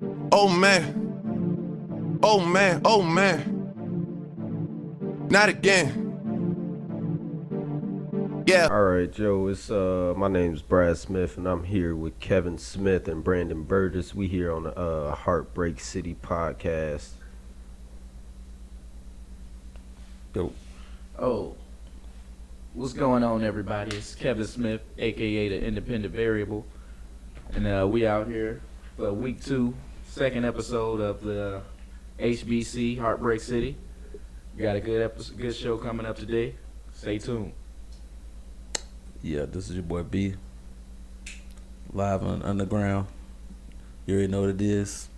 Oh man, oh man, oh man. Not again. Yeah. All right, Joe. It's my name's Brad Smith, and I'm here with Kevin Smith and Brandon Burgess. We here on the HeartBreak City podcast. Yo. Oh, what's going on, everybody? It's Kevin Smith, aka the Independent Variable, and we out here for week 2, second episode of the HBC HeartBreak City. We got a good show coming up today. Stay tuned. Yeah, this is your boy B. Live on Underground. You already know what it is.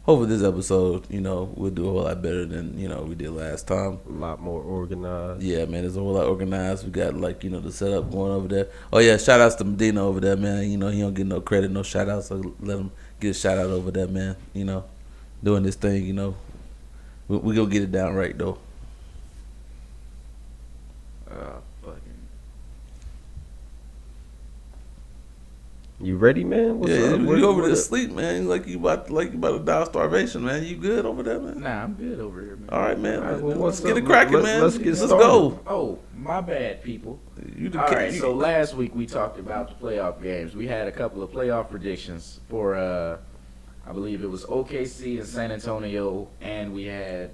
Hopefully this episode, we'll do a whole lot better than, we did last time. A lot more organized. Yeah, man, it's a whole lot organized. We got, the setup going over there. Oh, yeah, shout-outs to Medina over there, man. He don't get no credit, no shout-outs, so let him get a shout-out over there, man. Doing this thing, we going to get it down right, though. You ready, man? What's up? You over there asleep, man. Like you about to die of starvation, man. You good over there, man? Nah, I'm good over here, man. All right, man. All right, well, let's get it cracking, man. Let's go. Oh, my bad, people. All right, so last week we talked about the playoff games. We had a couple of playoff predictions for, I believe it was OKC and San Antonio, and we had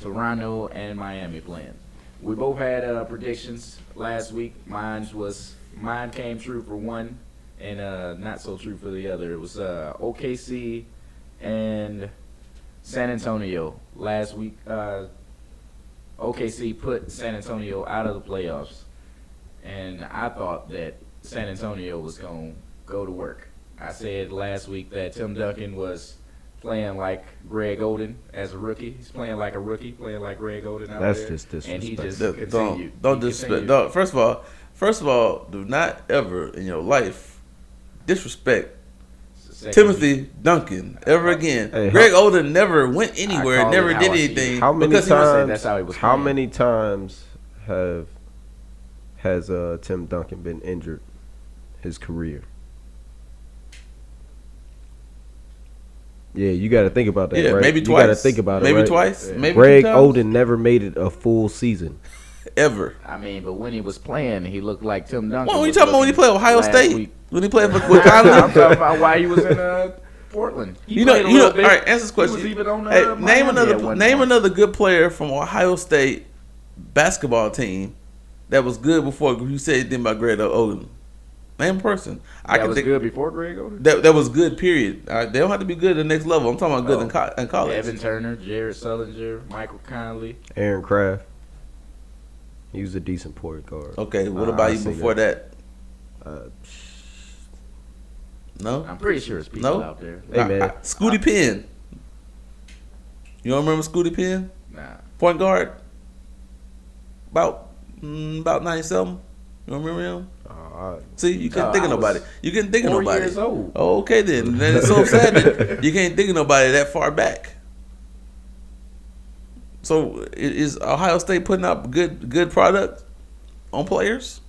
Toronto and Miami playing. We both had predictions last week. Mine came true for one. And not so true for the other. It was OKC and San Antonio. Last week, OKC put San Antonio out of the playoffs. And I thought that San Antonio was going to go to work. I said last week that Tim Duncan was playing like Greg Oden as a rookie. He's playing like a rookie, playing like Greg Oden out there. That's just disrespect. And he just continued. Don't disrespect. First of all, do not ever in your life disrespect Timothy Duncan ever again. Hey, Greg Oden never went anywhere, never did anything. How many times has Tim Duncan been injured his career? Yeah, you got to think about that. Yeah, right? maybe twice. You got to think about it. Maybe right? twice. Yeah. Maybe Greg Oden never made it a full season. Ever. I mean, but when he was playing, he looked like Tim Duncan. What are you talking about when he played Ohio State? Week. When he played with Conley? I'm talking about why he was in Portland. All right, answer this question. He was even on, name another good player from Ohio State basketball team that was good before you said anything about Greg Oden. Name a person. That was good before Greg Oden? That was good, period. They don't have to be good at the next level. I'm talking about good in college. Evan Turner, Jared Sullinger, Michael Conley. Aaron Craft. He was a decent point guard. Okay, what about you before that? No? I'm pretty sure it's people out there. Hey, man. Scootie Penn. You don't remember Scootie Penn? Nah. Point guard? About 97. You don't remember him? See, you couldn't think of nobody. You couldn't think of nobody. 4 years old. Oh, okay then. Then it's so sad that you can't think of nobody that far back. So is Ohio State putting out good product on players?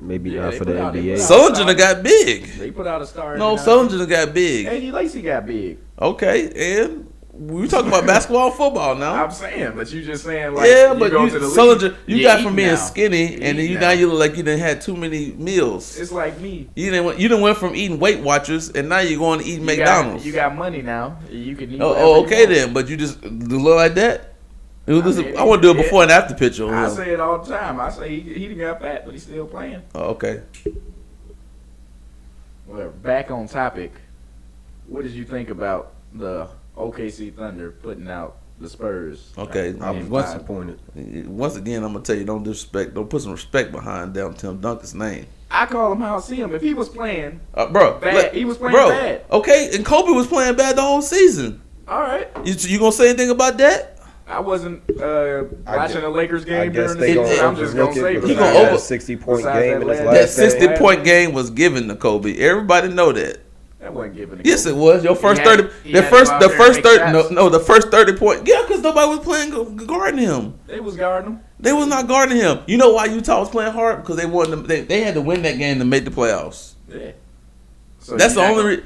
Maybe not for the NBA. Sullinger got big. They put out a star. No, Sullinger got big. Eddie Lacy got big. Okay, and we're talking about basketball and football now. I'm saying, but you just saying like but Sullinger, you got from being skinny, and then now you look like you done had too many meals. It's like me. You done went from eating Weight Watchers, and now you're going to eat McDonald's. You got money now. You can eat. Okay then, but you just look like that. I want to do a before and after picture. I say it all the time. I say he done got fat, but he's still playing. Oh, okay. Well, back on topic. What did you think about the OKC Thunder putting out the Spurs? Okay, I was disappointed. Once again, I'm gonna tell you, don't put some respect behind down Tim Duncan's name. I call him how I see him. If he was playing, bad, he was playing bad. Okay, and Kobe was playing bad the whole season. All right, you gonna say anything about that? I wasn't watching the Lakers game during the season. I'm just going to say he gonna over a 60-point game in his last That 60-point game was given to Kobe. Everybody know that. That wasn't given to Kobe. Yes, it was. Your first 30. The first 30. No, the first 30 point. Yeah, because nobody was playing guarding him. They was guarding him. They was not guarding him. You know why Utah was playing hard? Because they wanted them. They had to win that game to make the playoffs. Yeah. So That's the only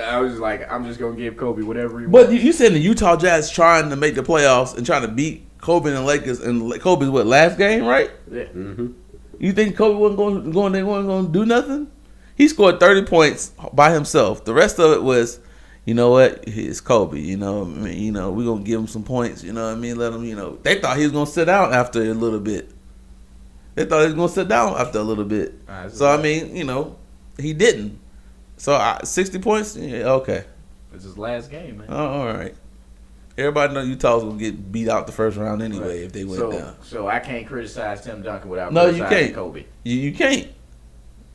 I was like, I'm just gonna give Kobe whatever he But wants. you said the Utah Jazz trying to make the playoffs and trying to beat Kobe and the Lakers, and Kobe's last game, right? Yeah. Mm-hmm. You think Kobe wasn't going? They weren't going to do nothing. He scored 30 points by himself. The rest of it was, you know what? It's Kobe. You know, I mean, we're gonna give him some points. You know what I mean? Let him. They thought he was gonna sit down after a little bit. They thought he was gonna sit down after a little bit. So I mean, he didn't. So 60 points. Yeah, okay. It's his last game, man. Oh, all right. Everybody know Utah was gonna get beat out the first round anyway if they went down. So I can't criticize Tim Duncan without No, you criticizing can't. Kobe. You can't.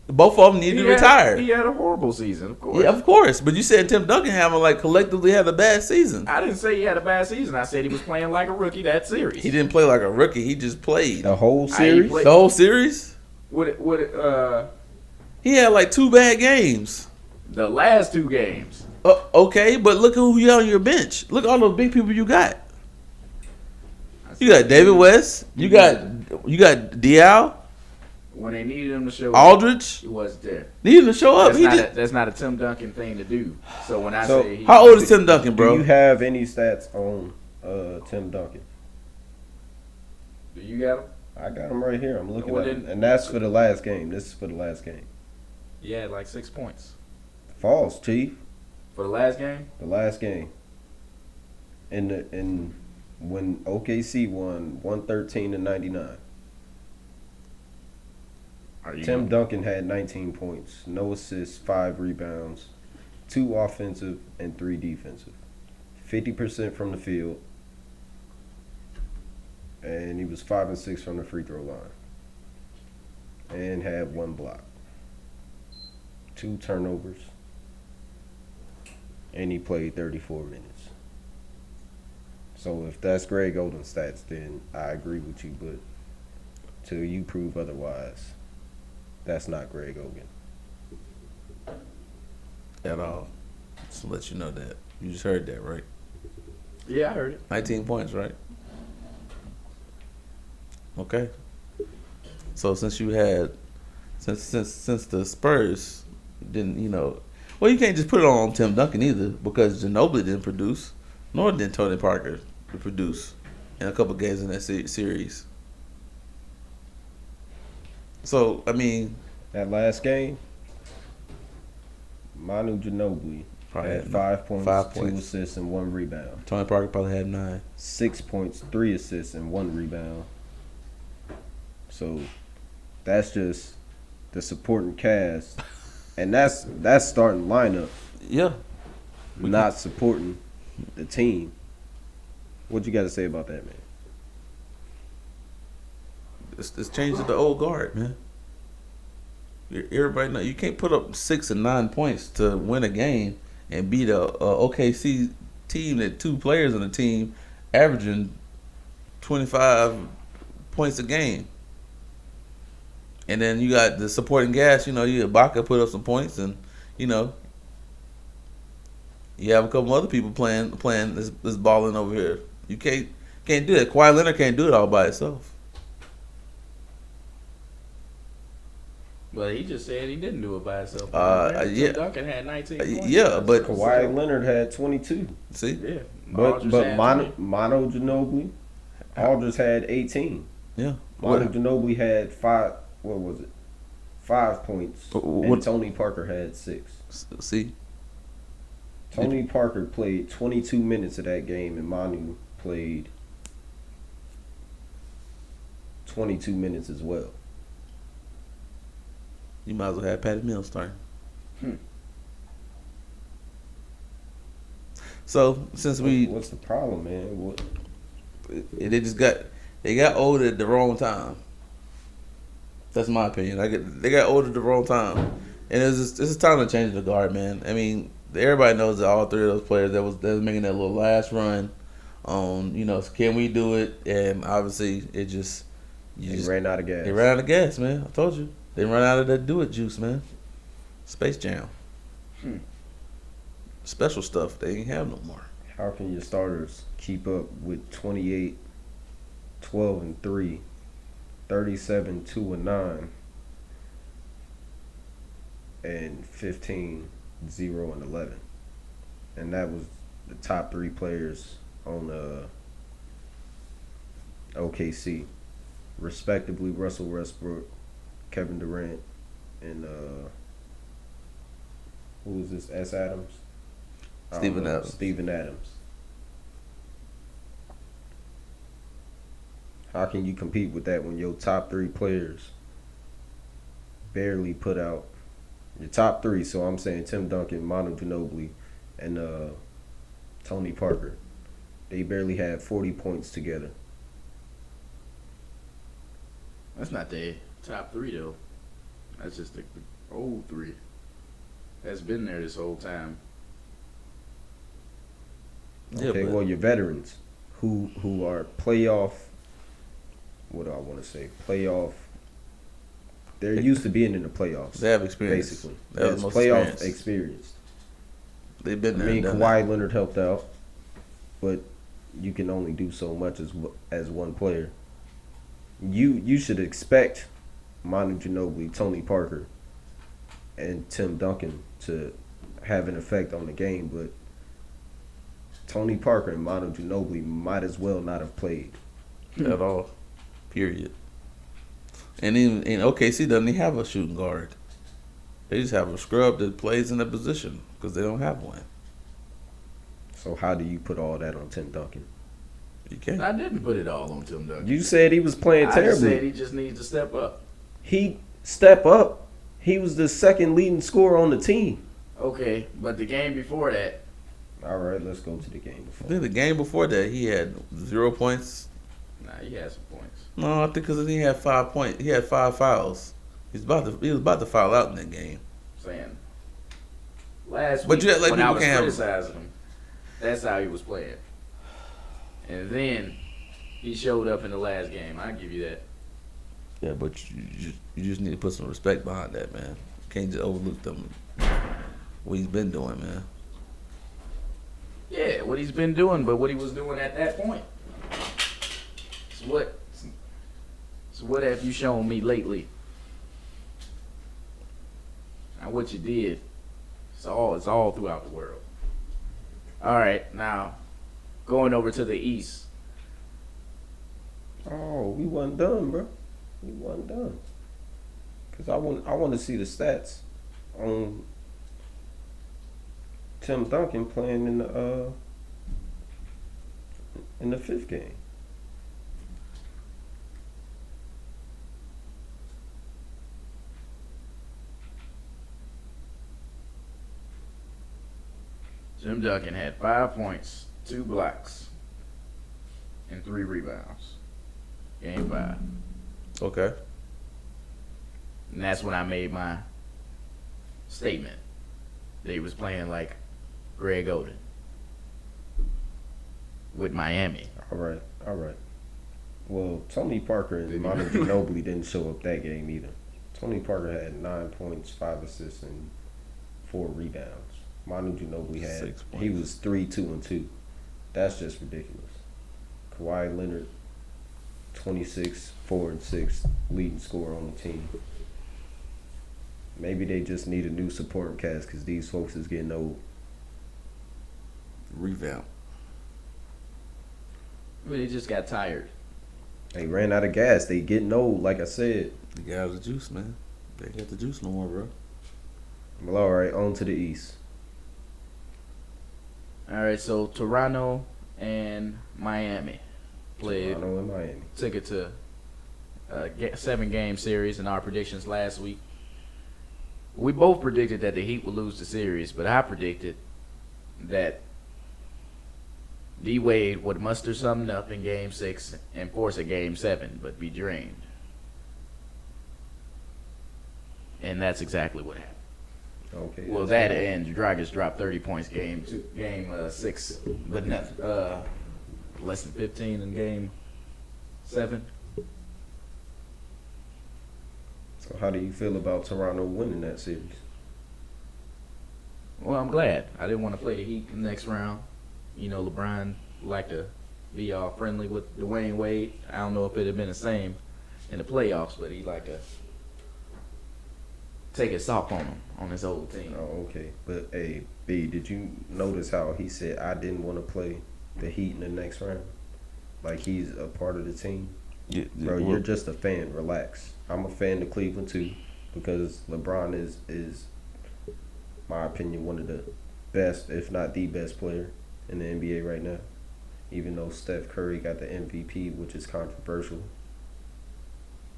Both of them need to retire. He had a horrible season, of course. Yeah, of course. But you said Tim Duncan collectively had a bad season. I didn't say he had a bad season. I said he was playing like a rookie that series. He didn't play like a rookie. He just played The whole series? the whole series. He had like 2 bad games. The last 2 games. Okay, but look who you got on your bench. Look at all those big people you got. You got David West. You got Dial. When they needed him to show Aldridge. up, he wasn't there. Needed him to show up. That's not a Tim Duncan thing to do. So when I say how old is Tim Duncan, bro? Do you have any stats on Tim Duncan? Do you got him? I got him right here. I'm looking Well, at him. then- And that's for the last game. This is for the last game. He had like 6 points False, Chief. for the last game. The last game. In when OKC won 113-99. Tim Duncan had 19 points, no assists, 5 rebounds, 2 offensive and 3 defensive. 50% from the field. And he was 5 and 6 from the free throw line. And had 1 block. 2 turnovers. And he played 34 minutes. So if that's Greg Oden's stats, then I agree with you, but till you prove otherwise, that's not Greg Oden. At all. Just to let you know that. You just heard that, right? Yeah, I heard it. 19 points, right? Okay. So since you had since the Spurs didn't, well, you can't just put it on Tim Duncan either, because Ginobili didn't produce, nor did Tony Parker produce in a couple games in that series. So, I mean, that last game, Manu Ginobili had 5 points, 2 assists, and 1 rebound. Tony Parker probably had 9. 6 points, 3 assists, and 1 rebound. So that's just the supporting cast, and that's starting lineup. Yeah, not supporting the team. What you got to say about that, man? It's changing the old guard, man. Everybody know you can't put up 6 and 9 points to win a game and beat a OKC team that 2 players on the team averaging 25 points a game. And then you got the supporting cast. You Ibaka put up some points, and you have a couple other people playing this balling over here. You can't do that. Kawhi Leonard can't do it all by himself. Well, he just said he didn't do it by himself. Yeah. Duncan had 19 points. Yeah, but Kawhi Leonard had 22. See? Yeah. But Manu Ginobili, Aldridge had 18. Yeah. Manu Ginobili had 5. What was it? 5 points. And Tony Parker had 6. See? Tony Parker played 22 minutes of that game, and Manu played 22 minutes as well. You might as well have Patty Mills starting. So since what's the problem, man? They got older at the wrong time. That's my opinion. They got older at the wrong time, and it's time to change the guard, man. I mean, everybody knows that all 3 of those players that was making that little last run on, can we do it? And obviously, they ran out of gas. They ran out of gas, man. I told you, they ran out of that do it juice, man. Space Jam. Special stuff they ain't have no more. How can your starters keep up with 28, 12 and 3, 37, 2 and 9, and 15, 0, and 11. And that was the top 3 players on OKC, respectively Russell Westbrook, Kevin Durant, and who was this? S. Adams? Steven Adams. Steven Adams. How can you compete with that when your top 3 players barely put out your top 3? So I'm saying Tim Duncan, Manu Ginobili, and Tony Parker. They barely had 40 points together. That's not the top 3 though. That's just the old 3. That's been there this whole time. Okay, well, your veterans who are playoff. What do I want to say? Playoff. They're used to being in the playoffs. They have experience. Basically, They have yes, the most playoff experience. They've been there. I mean, and done Kawhi Leonard helped out, but you can only do so much as one player. You should expect Manu Ginobili, Tony Parker, and Tim Duncan to have an effect on the game, but Tony Parker and Manu Ginobili might as well not have played at all. Period. And even in OKC doesn't even have a shooting guard. They just have a scrub that plays in the position because they don't have one. So how do you put all that on Tim Duncan? You can't. I didn't put it all on Tim Duncan. You said he was playing I terribly. just said he just needs to step up. He step up. He was the second leading scorer on the team. Okay, but the game before that. All right, let's go to the game before. I think the game before that he had 0 points. Nah, he had some points. No, I think because he had 5 points. He had 5 fouls. He was about to foul out in that game. Saying last But week you act like when I people was can't have- criticizing him, that's how he was playing. And then he showed up in the last game. I give you that. Yeah, but you just need to put some respect behind that, man. You can't just overlook them. What he's been doing, man. Yeah, what he's been doing, but what he was doing at that point. So what have you shown me lately? Now what you did. It's all throughout the world. All right, now going over to the East. Oh, we wasn't done, bro. We wasn't done. Cause I want to see the stats on Tim Duncan playing in the 5th game. Tim Duncan had 5 points, 2 blocks, and 3 rebounds. Game 5. Okay. And that's when I made my statement that he was playing like Greg Oden with Miami. All right. Well, Tony Parker and Manu Ginobili didn't show up that game either. Tony Parker had 9 points, 5 assists, and 4 rebounds. Manu Ginobili had 6 points. he was 3, 2, and 2. That's just ridiculous. Kawhi Leonard, 26, 4, and 6, leading scorer on the team. Maybe they just need a new supporting cast because these folks is getting old. Revamp. They just got tired. They ran out of gas. They getting old, like I said. The guys the juice, man. They ain't got the juice no more, bro. Well, all right, on to the East. All right, so Toronto and Miami played. Toronto and Miami. Took it to a 7-game series in our predictions last week. We both predicted that the Heat would lose the series, but I predicted that D-Wade would muster something up in Game 6 and force a Game 7, but be drained. And that's exactly what happened. Okay. Well, that and Dragic dropped 30 points game 6, but nothing. Less than 15 in Game 7. So how do you feel about Toronto winning that series? Well, I'm glad. I didn't want to play the Heat in the next round. You know, LeBron liked to be all friendly with Dwayne Wade. I don't know if it had been the same in the playoffs, but he liked to take it soft on him on his old team. Oh, okay. But hey, B, did you notice how he said I didn't want to play the Heat in the next round? Like he's a part of the team. Yeah, Bro, you're just a fan. Relax. I'm a fan of Cleveland too, because LeBron is, my opinion, one of the best, if not the best player in the NBA right now. Even though Steph Curry got the MVP, which is controversial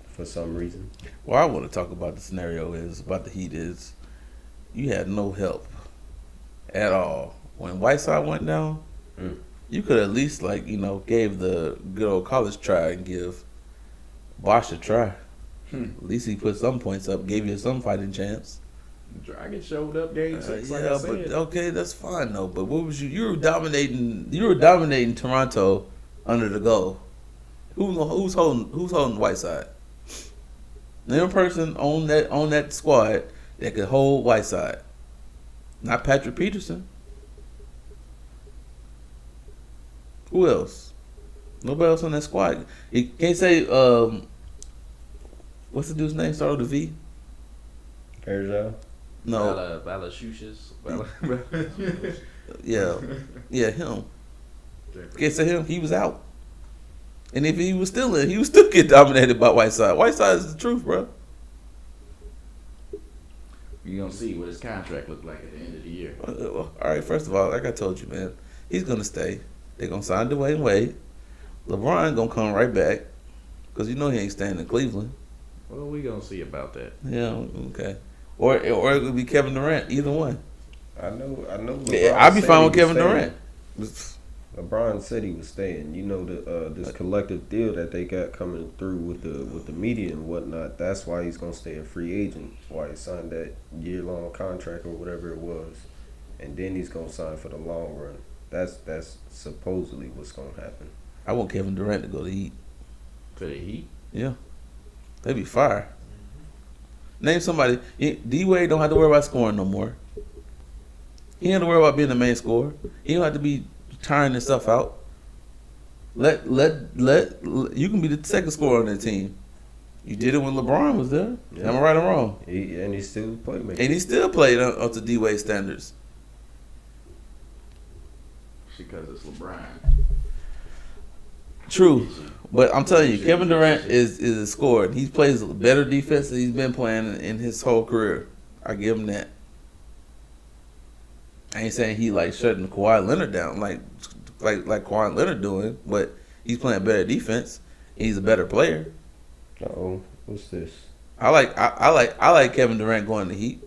for some reason. What I want to talk about the scenario is about the Heat is you had no help at all when Whiteside went down. You could at least gave the good old college try and give Bosh a try. At least he put some points up, gave you some fighting chance. Dragon showed up game 6. Like Yeah, I said. but okay, that's fine though. But what was you? You were dominating Toronto under the goal. Who's holding Whiteside? The only person on that squad that could hold Whiteside, not Patrick Peterson. Who else? Nobody else on that squad. You can't say what's the dude's name? Start with a V. Erja? No. Valashushes. Yeah, him. Can't say him. He was out. And if he was still in, he would still get dominated by Whiteside. Whiteside is the truth, bro. You're going to see what his contract look like at the end of the year. All right, first of all, like I told you, man, he's going to stay. They're going to sign Dwayne Wade. LeBron going to come right back because he ain't staying in Cleveland. Well, we going to see about that. Yeah, okay. Or it would be Kevin Durant, either one. I know. Yeah, I'd be fine with Kevin Durant. LeBron said he was staying. This collective deal that they got coming through with the media and whatnot. That's why he's gonna stay a free agent. Why he signed that year-long contract or whatever it was, and then he's gonna sign for the long run. That's supposedly what's gonna happen. I want Kevin Durant to go to the Heat. To the Heat? Yeah, they'd be fire. Name somebody. D-Wade don't have to worry about scoring no more. He don't have to worry about being the main scorer. He don't have to be tiring his stuff out. Let you can be the second scorer on that team. You did it when LeBron was there. Yeah. Am I right or wrong? And he's still playmaking. And he still played up to D-Wade standards. Because it's LeBron. True. But I'm telling you, Kevin Durant is a scorer. He plays better defense than he's been playing in his whole career. I give him that. I ain't saying he shutting Kawhi Leonard down like Kawhi Leonard doing, but he's playing better defense. He's a better player. Uh-oh. What's this? I like Kevin Durant going to Heat.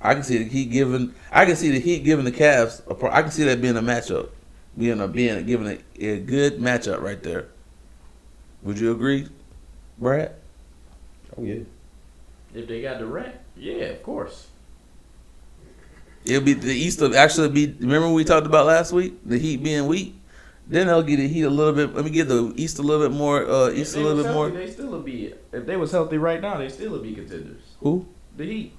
I can see the Heat giving the Cavs I can see that being a matchup. Giving a good matchup right there. Would you agree, Brad? Oh yeah. If they got Durant, yeah, of course. It'll be the East will actually be. Remember we talked about last week the Heat being weak. Then they'll get the Heat a little bit. Let me give the East a little bit more. East a little bit more. They still would be. If they was healthy right now, they still would be contenders. Who? The Heat.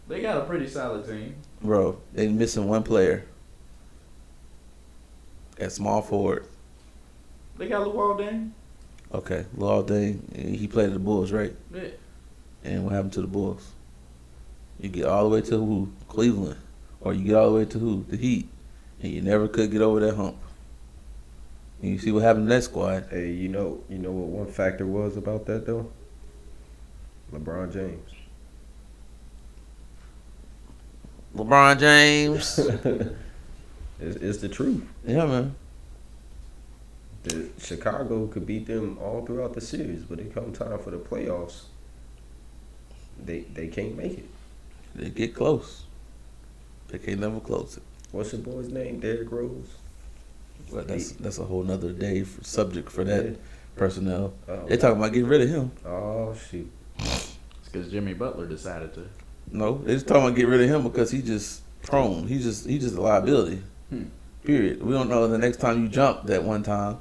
They got a pretty solid team. Bro, they missing one player. At small forward. They got Luol Deng. Okay, Luol Deng. He played at the Bulls, right? Yeah. And what happened to the Bulls? You get all the way to who? Cleveland. Or you get all the way to who? The Heat. And you never could get over that hump. And you see what happened to that squad. Hey, you know what one factor was about that though? LeBron James. LeBron James. It's the truth. Yeah, man. Chicago could beat them all throughout the series, but it come time for the playoffs, they can't make it. They get close. They can't never close it. What's your boy's name? Derrick Rose? But that's a whole nother day subject for that personnel. Oh. They talking about getting rid of him. Oh shoot! It's because Jimmy Butler decided to. No, they just talking about getting rid of him because he just prone. He's just a liability. Period. We don't know the next time you jump that one time.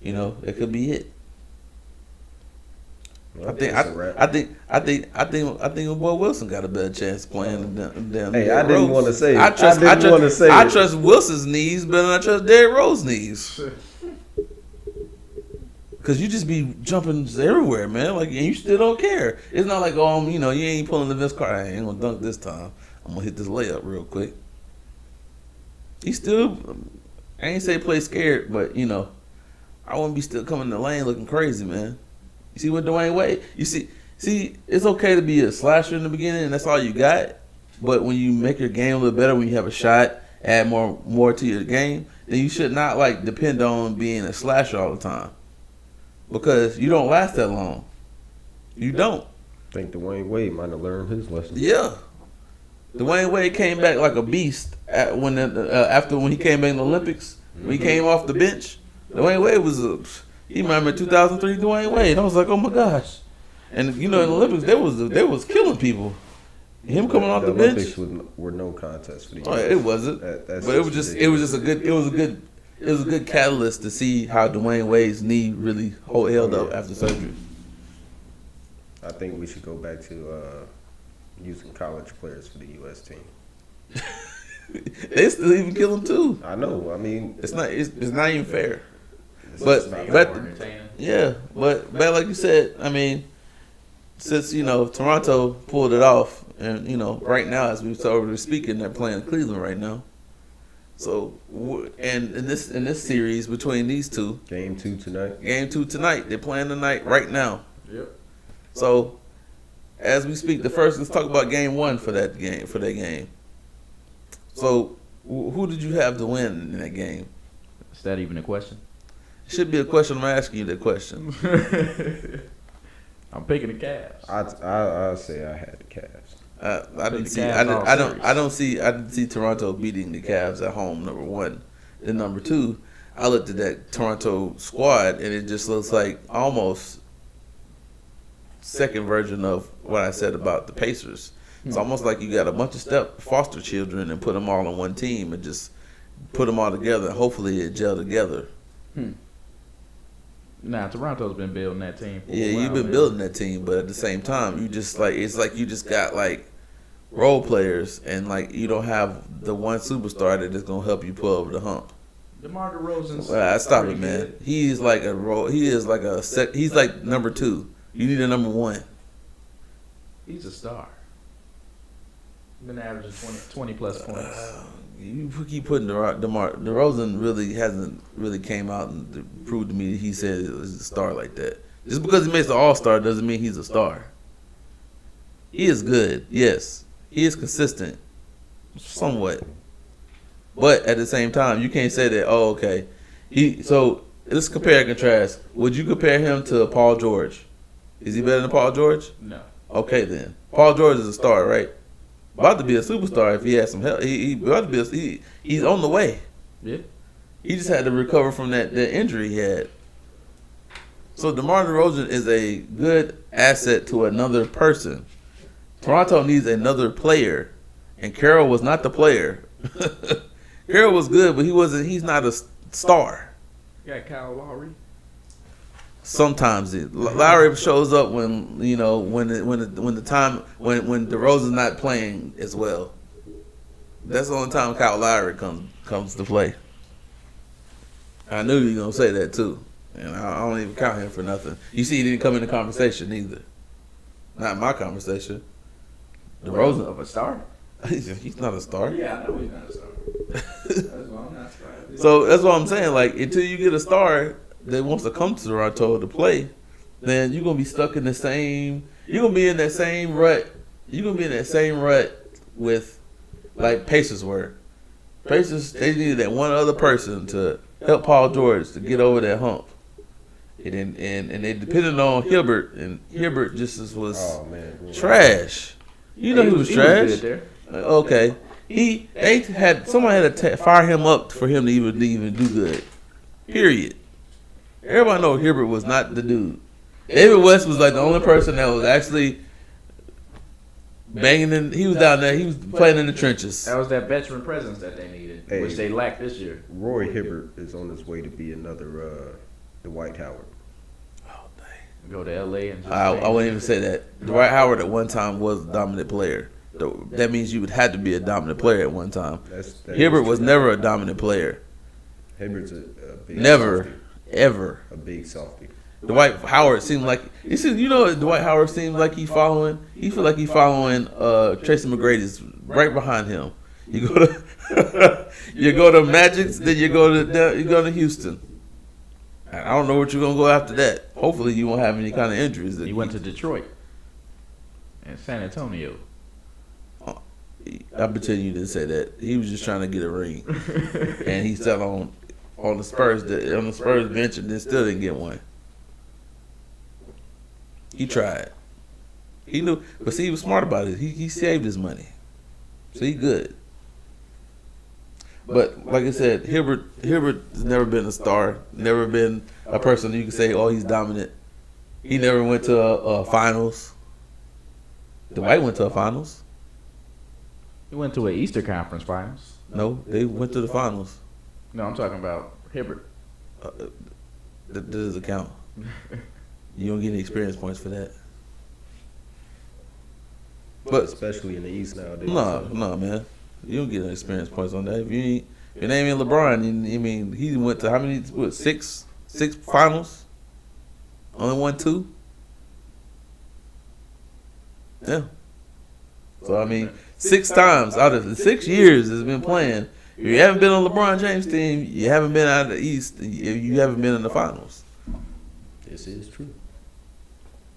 It could be it. Well, I think Boy Wilson got a better chance playing than Hey, I didn't want to say. I trust Wilson's knees better than I trust Derrick Rose's knees. Cause Cause you just be jumping everywhere, man. Like, and you still don't care. It's not like, you ain't pulling the Vince Carter. I ain't gonna dunk this time. I'm gonna hit this layup real quick. He still, I ain't say play scared, but I wouldn't be still coming in the lane looking crazy, man. You see what Dwayne Wade? You see, it's okay to be a slasher in the beginning, and that's all you got. But when you make your game a little better, when you have a shot, add more to your game, then you should not depend on being a slasher all the time, because you don't last that long. You don't. I think Dwayne Wade might have learned his lesson. Yeah, Dwayne Wade came back like a beast after when he came back in the Olympics. When he came off the bench, Dwayne Wade was he remember 2003 Dwayne Wade. I was like, oh my gosh, and in the Olympics they was killing people. Him coming off the bench were no contest for the US. It wasn't, but it was a good catalyst to see how Dwayne Wade's knee really held up after surgery. I think we should go back to using college players for the U.S. team. They still even kill them too. I know. I mean, it's not even fair. But like you said, I mean, since Toronto pulled it off, and right now as we're speaking, they're playing Cleveland right now. So and in this series between these two, Game 2 tonight. They're playing tonight right now. Yep. So as we speak, let's talk about Game 1 for that game. So who did you have to win in that game? Is that even a question? It should be a question. I'm asking you that question. I'm picking the Cavs. I say I had the Cavs. I didn't see Toronto beating the Cavs at home. Number one, then number two, I looked at that Toronto squad and it just looks like almost second version of what I said about the Pacers. It's almost like you got a bunch of foster children and put them all on one team and just put them all together. And hopefully it gel together. Nah, Toronto's been building that team. Yeah, you've been building that team, but at the same time, it's like you just got role players, and you don't have the one superstar that is gonna help you pull over the hump. DeMar DeRozan's. Stop it, man. He's like a role. He's like number two. You need a number one. He's a star. Been averaging 20 plus points. You keep putting DeMar DeRozan really hasn't really came out and proved to me that he said it was a star like that. Just because he makes the All-Star doesn't mean he's a star. He is good, yes. He is consistent, somewhat. But at the same time, you can't say that, okay. So let's compare and contrast. Would you compare him to Paul George? Is he better than Paul George? No. Okay then. Paul George is a star, right? About to be a superstar if he has some help. He's on the way. Yeah. He just had to recover from that injury he had. So DeMar DeRozan is a good asset to another person. Toronto needs another player, and Carroll was not the player. Carroll was good, but he's not a star. You got Kyle Lowry. Sometimes Lowry shows up when DeRozan's not playing as well. That's the only time Kyle Lowry comes to play. I knew you were gonna say that too, and I don't even count him for nothing. You see, he didn't come in the conversation either. Not my conversation. DeRozan Of a star? he's not a star. Yeah, I know he's not a star. That's why I'm not surprised. So that's what I'm saying. Until you get a star that wants to come to Toronto to play, then you're gonna be stuck in the same. You're gonna be in that same rut. You're gonna be in that same rut with Pacers were. Pacers, they needed that one other person to help Paul George to get over that hump. And they depended on Hibbert, and Hibbert just was trash. You know he was trash. Was good there. Okay, someone had to fire him up for him to even do good. Period. Everybody know Hibbert was not the dude. David West was the only person that was actually banging in. He was down there. He was playing in the trenches. That was that veteran presence that they needed, which they lacked this year. Roy Hibbert is on his way to be another Dwight Howard. Oh dang! Go to L.A. and just I wouldn't even say that. Dwight Howard at one time was a dominant player. That means you would have to be a dominant player at one time. Hibbert was never a dominant player. Hibbert's a big never. softy. Ever. A big softy. Dwight Howard seemed like Dwight Howard seems like he's following. He feel like he's following Tracy McGrady's right behind him. You go to you go to Magic, then you go to Houston. I don't know what you're gonna go after that. Hopefully you won't have any kind of injuries. He went to Detroit and San Antonio. I bet you didn't say that. He was just trying to get a ring, and he sat on the Spurs bench and then still didn't get one. He tried. He knew, but see, he was smart about it. He saved his money, so he good. But like I said, Hibbert has never been a star, never been a person you can say, oh, he's dominant. He never went to a finals. Dwight went to a finals. He went to an Easter Conference Finals. No, they went to the finals. No, I'm talking about Hibbert. That doesn't count. You don't get any experience points for that. But especially in the East nowadays. No, man. You don't get any experience points on that. If your name ain't LeBron, he went to how many? What, six finals? Only won 2. Yeah. So 6 times out of the 6 years has been playing. If you haven't been on LeBron James' team, you haven't been out of the East. You haven't been in the finals. This is true.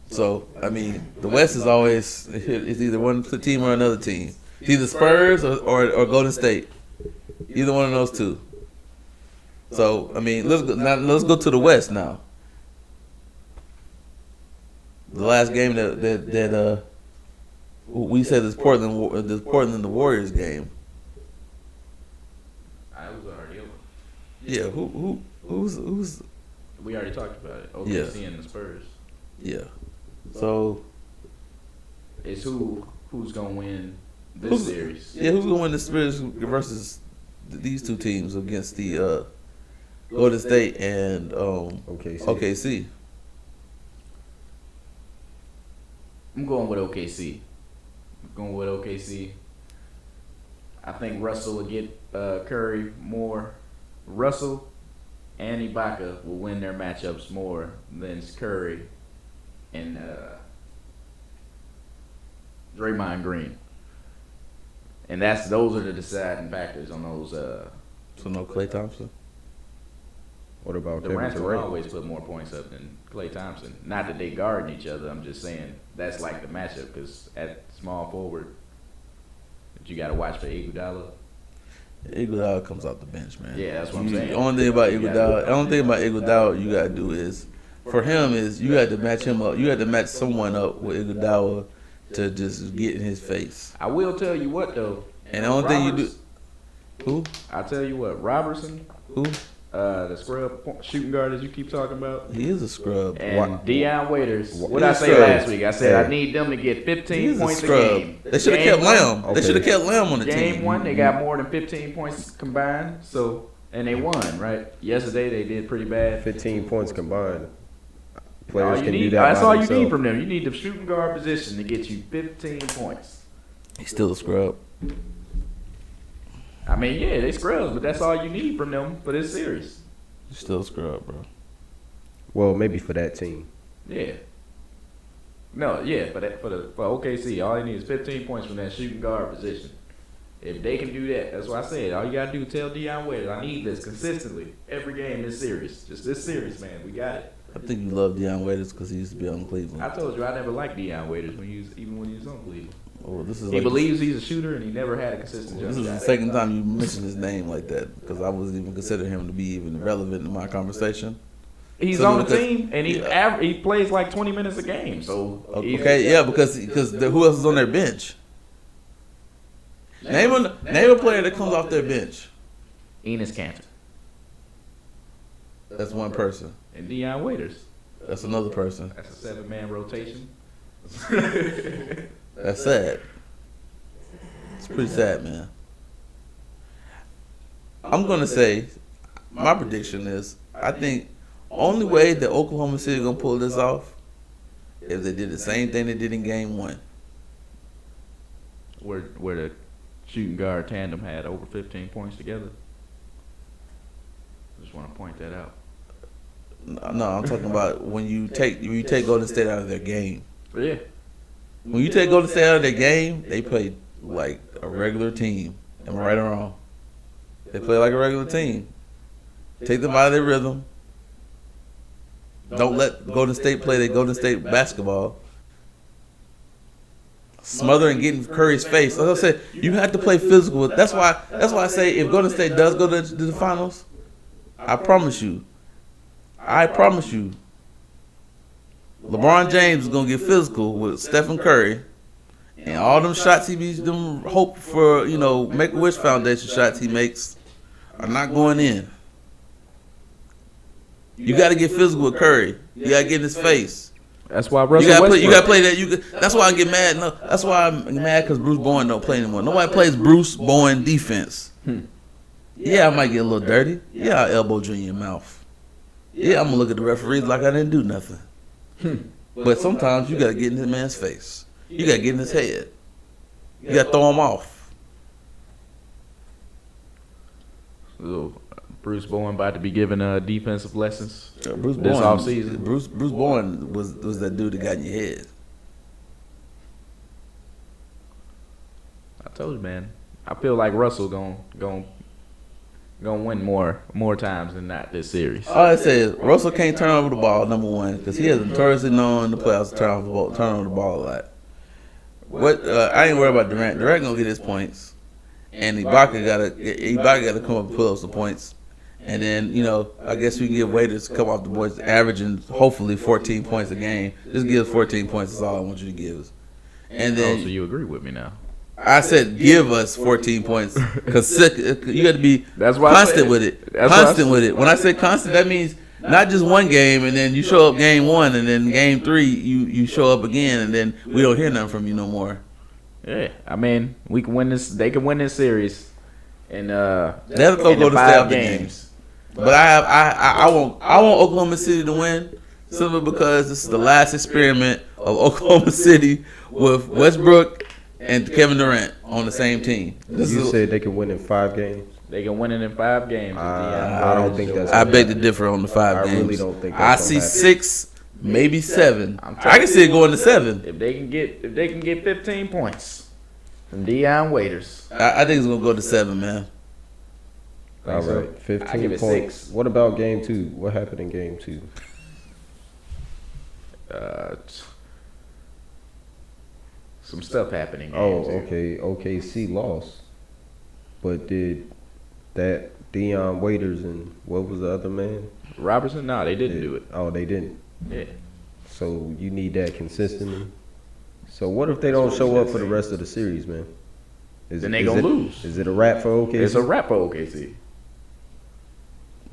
So the West is always it's either one team or another team. It's either Spurs or Golden State. Either one of those two. So let's go to the West now. The last game that we said is Portland and the Warriors game. I was already over. Yeah, who's we already talked about it. OKC and the Spurs. Yeah. So it's who's gonna win this series? Yeah, who's gonna win the Spurs versus these two teams against the Golden State and OKC? I'm going with OKC. I think Russell will get Curry more. Russell and Ibaka will win their matchups more than Curry and Draymond Green. And those are the deciding factors on those. So no Klay Thompson? What about Durant will always put more points up than Klay Thompson. Not that they guarding each other. I'm just saying that's like the matchup because at small forward, you got to watch for Iguodala. Iguodala comes off the bench, man. Yeah, that's what I'm saying. The only thing about Iguodala you got to do is, for him, is you had to match him up. You had to match someone up with Iguodala to just get in his face. I will tell you what, though. And the only thing you do... Who? I'll tell you what. Robertson. Who? The scrub shooting guard that you keep talking about. He is a scrub. And Deion Waiters. What did I say last week? I said I need them to get 15 points a game. They should have kept Lamb. Okay. They should have kept Lamb on the team. Game 1, they got more than 15 points combined. So, and they won, right? Yesterday they did pretty bad. 15 points combined. Players can do that. That's all you need from them. You need the shooting guard position to get you 15 points. He's still a scrub. Yeah, they scrubs, but that's all you need from them for this series. He's still a scrub, bro. Well, maybe for that team. Yeah. No, yeah, for OKC, all you need is 15 points from that shooting guard position. If they can do that, that's what I said. All you gotta do is tell Deion Waiters, I need this consistently every game this series. Just this series, man. We got it. I think you love Deion Waiters because he used to be on Cleveland. I told you I never liked Deion Waiters even when he was on Cleveland. Oh, He believes he's a shooter and he never had a consistent jump shot. This is the second time you mentioned his name like that because I wasn't even considering him to be even relevant in my conversation. He's on the team and he plays like 20 minutes a game. So because who else is on their bench? Name a player that comes off their bench. Enes Kanter. That's one person. And Deion Waiters. That's another person. That's a 7-man rotation. That's sad. It's pretty sad, man. I'm gonna say my prediction is I think only way that Oklahoma City gonna pull this off if they did the same thing they did in Game 1, where the shooting guard tandem had over 15 points together. Just want to point that out. No, I'm talking about when you take Golden State out of their game. Yeah. When you take Golden State out of their game, they play like a regular team. Am I right or wrong? They play like a regular team. Take them out of their rhythm. Don't let Golden State play their Golden State basketball. Smother and get in Curry's face. Like I said, you have to play physical. That's why I say if Golden State does go to the finals, I promise you, LeBron James is gonna get physical with Stephen Curry, and all them shots them hope for, Make-A-Wish Foundation shots he makes are not going in. You got to get physical with Curry. You got to get in his face. That's why Russell You got to play that. That's why I get mad. No, that's why I'm mad because Bruce Bowen don't play anymore. Nobody plays Bruce Bowen defense. Yeah, I might get a little dirty. Yeah, I'll elbow you in your mouth. Yeah, I'm gonna look at the referees like I didn't do nothing. But sometimes you got to get in this man's face. You got to get in his head. You got to throw him off. So, Bruce Bowen about to be giving defensive lessons Bruce this Bowen, offseason. Bruce Bowen was that dude that got in your head. I told you, man. I feel like Russell gonna win more times than not this series. All I say is Russell can't turn over the ball, number one, because he has notoriously known in the playoffs to turn over the ball a lot. I ain't worried about Durant. Durant gonna get his points, and Ibaka gotta come up and pull up some points. And then, I guess we can give Waiters to come off the boards, averaging hopefully 14 points a game. Just give us 14 points. That's all I want you to give us. And then, so you agree with me now? I said give us 14 points because you got to be constant with it. Constant with it. When I say constant, that means not just one game and then you show up game one and then game three you show up again and then we don't hear nothing from you no more. Yeah, I mean we can win this. They can win this series, and they'll go to stay out the games. But I want Oklahoma City to win simply because this is the last experiment of Oklahoma City with Westbrook and Kevin Durant on the same team. You said they can win in 5 games? They can win it in 5 games. I don't think that's. I beg to differ on the 5 games. I really don't think. I see 6, maybe 7. I can see it going to 7. If they can get 15 points from Dion Waiters, I think it's gonna go to 7, man. All right, 15 I give it points. 6. What about game 2? What happened in game 2? Some stuff happening. Okay. OKC lost, but did that Dion Waiters and what was the other man? Robertson? No, they didn't do it. Oh, they didn't. Yeah. So you need that consistently. So what if they don't show up for the rest of the series, man? Then they gonna lose. Is it a wrap for OKC? It's a wrap for OKC.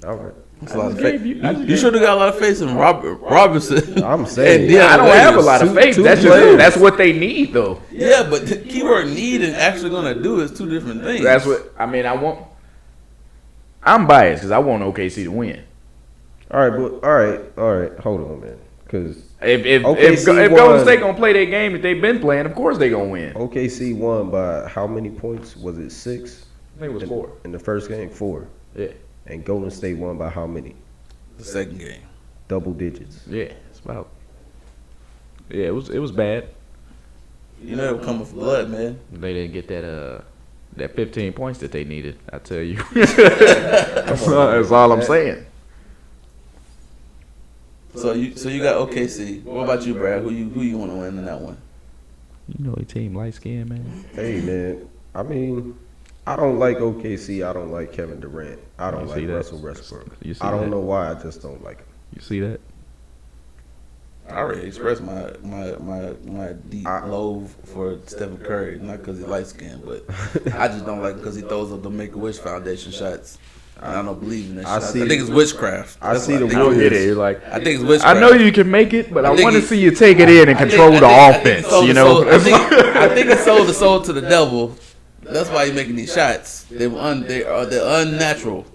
All right. That's a lot of faith. You should have got a lot of faith in Robertson. I'm saying. I don't have a lot of faith. That's what they need, though. Yeah, but the keyword need and actually going to do is 2 different things. That's what I mean. I'm biased because I want OKC to win. All right. Hold on, man. Because if Golden State gonna play their game that they've been playing, of course they gonna win. OKC won by how many points? Was it 6? I think it was 4 in the first game. 4. Yeah. And Golden State won by how many? The second game. Double digits. Yeah, it's about. Yeah, it was bad. You know it would come with blood, man. They didn't get that 15 points that they needed. I tell you. That's all I'm saying. So you got OKC. What about you, Brad? Who you want to win in that one? You know a team light skin, man. Hey, man. I mean, I don't like OKC. I don't like Kevin Durant. I don't like Russell Westbrook. I don't know why. I just don't like him. You see that? I already expressed my deep loathe for Stephen Curry, not because he light skinned, but I just don't like him because he throws up the Make-A-Wish Foundation shots. I don't believe in that shit. I think it's witchcraft. I see the You'll get it. You're like, I think it's witchcraft. I know you can make it, but I want to see you take it in and control the offense. You know, I think he sold the soul to the devil. That's why he's making these shots. They're unnatural.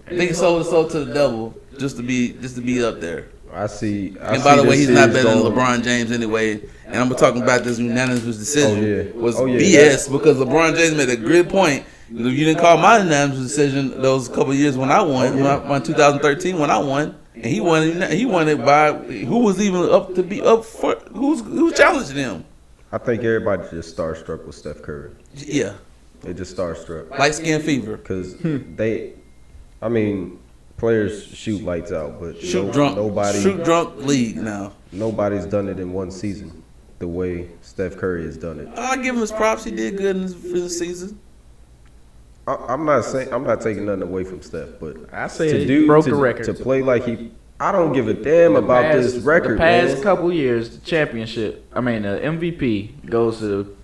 I think he sold the soul to the devil just to be up there. I see. And by the way, he's not better than LeBron James anyway. And I'm talking about this unanimous decision was BS because LeBron James made a good point. You didn't call my unanimous decision those couple of years when I won, 2013 when I won, And he won it by who was even up to be up for who's challenging him. I think everybody just starstruck with Steph Curry. Yeah, They just starstruck light skin fever. because players shoot lights out, but Shoot drunk league now. nobody's done it in one season the way Steph Curry has done it. I give him his props. He did good in this season. I'm not taking nothing away from Steph, but I say he broke the record. to play like I don't give a damn about this record. The past man. couple years, the championship, the MVP goes to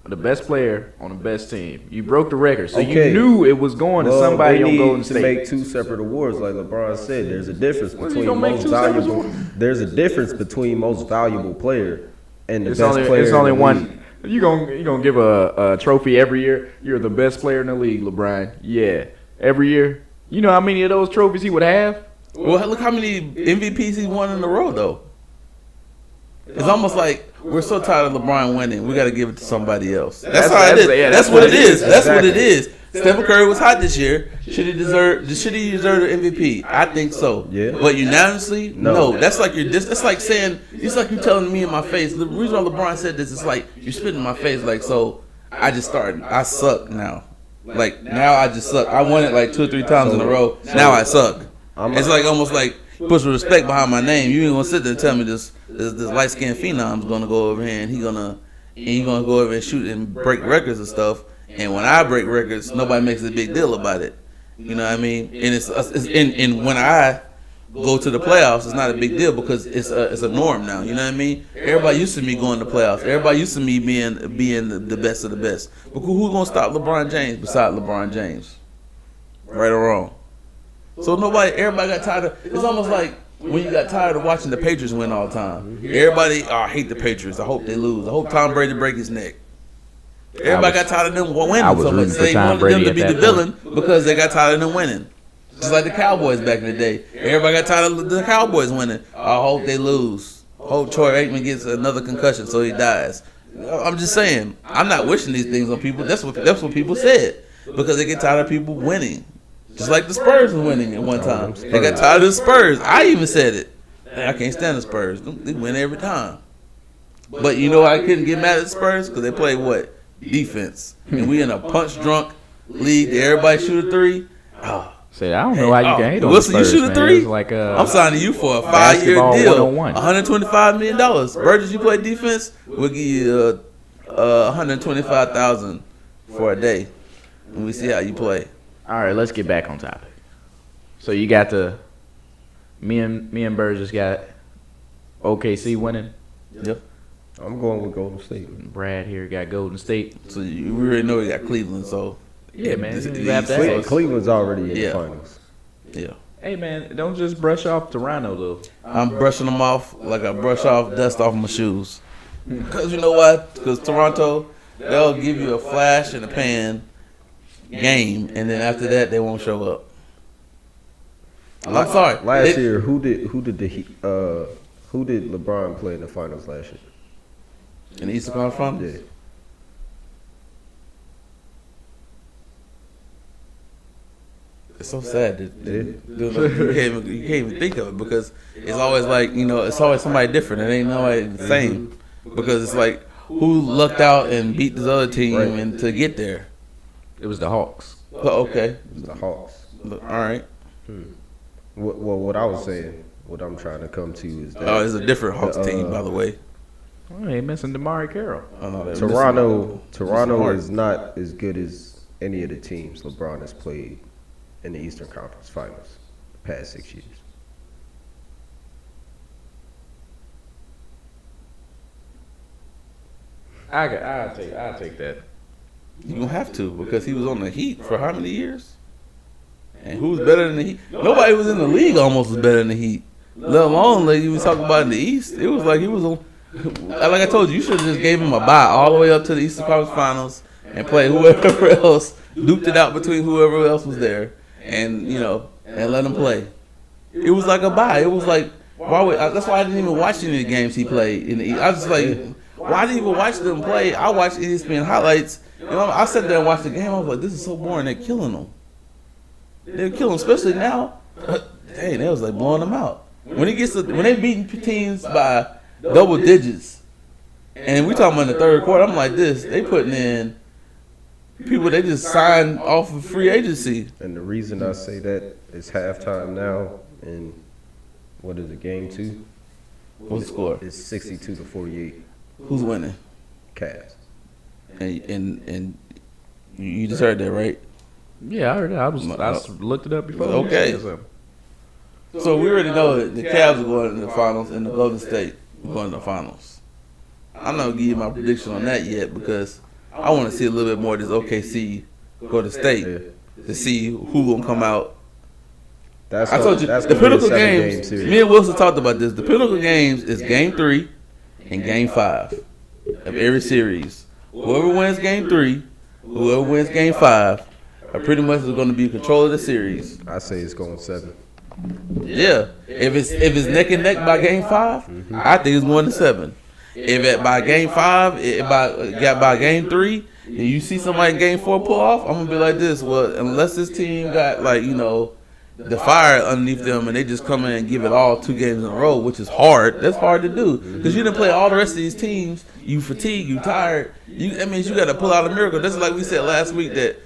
the best player on the best team. You broke the record, so you knew it was going to somebody on Golden State. They need to make 2 separate awards, like LeBron said. There's a difference between most valuable. There's a difference between most valuable player and the best player. It's only one. You gonna give a trophy every year? You're the best player in the league, LeBron. Yeah, every year. You know how many of those trophies he would have? Well, look how many MVPs he won in a row, though. It's almost like we're so tired of LeBron winning, we got to give it to somebody else. That's how it is. Yeah, that's what it is. That's what it is. Stephen Curry was hot this year. Should he deserve the MVP? I think so. Yeah. But unanimously, no. That's like it's like saying, it's like you telling me in my face. The reason why LeBron said this is like you're spitting in my face. Like, so I just started. I suck now. Like now I just suck. I won it like 2 or 3 times in a row. Now I suck. It's like almost like put some respect behind my name. You ain't gonna sit there and tell me this light skinned phenom's gonna go over here and he gonna go over and shoot and break records and stuff. And when I break records, nobody makes a big deal about it. You know what I mean? And when I go to the playoffs, it's not a big deal because it's a norm now. You know what I mean? Everybody used to me going to playoffs. Everybody used to me being the best of the best. But who's gonna stop LeBron James besides LeBron James? Right or wrong? So everybody got tired of. It's almost like when you got tired of watching the Patriots win all the time. Everybody, I hate the Patriots. I hope they lose. I hope Tom Brady break his neck. Everybody got tired of them winning. I was so rooting for they Tom wanted them Brady to at be that the villain because they got tired of them winning. Just like the Cowboys back in the day. Everybody got tired of the Cowboys winning. I hope they lose. Hope Troy Aikman gets another concussion so he dies. I'm just saying. I'm not wishing these things on people. That's what people said because they get tired of people winning. Just like the Spurs were winning at one time. They got tired of the Spurs. I even said it. I can't stand the Spurs. They win every time. But you know I couldn't get mad at the Spurs? Because they play what? Defense. And we in a punch-drunk league that everybody shoot a 3. Say, I don't know how you can hate on Wilson, the Spurs, you shoot a 3? Like, I'm signing you for a 5-year deal. 101. $125 million. Burgess, you play defense, we'll give you $125,000 for a day. And we see how you play. All right, let's get back on topic. So you got me and Burgess got OKC winning. Yep. I'm going with Golden State. Brad here got Golden State. So we already know we got Cleveland. So yeah, man. Cleveland's already in the finals. Yeah. Hey, man, don't just brush off Toronto though. I'm brushing them off like I brush off dust off my shoes. Because you know what? Because Toronto, they'll give you a flash in the pan game, and then after that they won't show up. I'm sorry. Last year, who did LeBron play in the finals last year? In the Eastern Conference Finals? Yeah. It's so sad that you can't even think of it because it's always like, you know, it's always somebody different. It ain't nobody the same because it's like who lucked out and beat this other team and to get there. It was the Hawks. Oh, okay. It was the Hawks. All right. Well, what I was saying, what I'm trying to come to is that it's a different Hawks team, by the way. Oh, they missing DeMarre Carroll. Toronto is not as good as any of the teams LeBron has played in the Eastern Conference Finals the past 6 years. I'll take that. You don't have to because he was on the Heat for how many years? And who's better than the Heat? Nobody was in the league almost was better than the Heat. Let alone like you was talking about in the East. It was like he was on. Like I told you, you should have just gave him a bye all the way up to the Eastern Conference Finals and play whoever else, duked it out between whoever else was there, and and let him play. It was like a bye. It was like that's why I didn't even watch any of the games he played in the East. I was just like, why didn't even watch them play? I watched ESPN highlights. I sat there and watched the game. I was like, this is so boring. They're killing them. They're killing them, especially now. dang, they was like blowing them out. When they beating teams by double digits, and we talking about in the third quarter, I'm like this. They putting in people they just signed off of free agency. And the reason I say that is halftime now, and what is it, game 2? What's the score? It's 62-48. Who's winning? Cavs. And you just heard that, right? Yeah, I heard that. I looked it up before. Okay. So we already know that the Cavs are going to the finals and the Golden State are going to the finals. I'm not going to give you my prediction on that yet because I want to see a little bit more of this OKC go to state to see who going to come out. I told you, the pinnacle games, me and Wilson talked about this. The pinnacle games is game 3 and game 5 of every series. Whoever wins game 3, whoever wins game 5 are pretty much going to be in control of the series. I say it's going 7. Yeah, if it's neck and neck by game 5, I think it's going to 7. If by game 5, by game 3, and you see somebody in game 4 pull off, I'm gonna be like this. Well, unless this team got the fire underneath them and they just come in and give it all 2 games in a row, which is hard. That's hard to do because you didn't play all the rest of these teams. You fatigued, you tired. That means you got to pull out a miracle. That's like we said last week that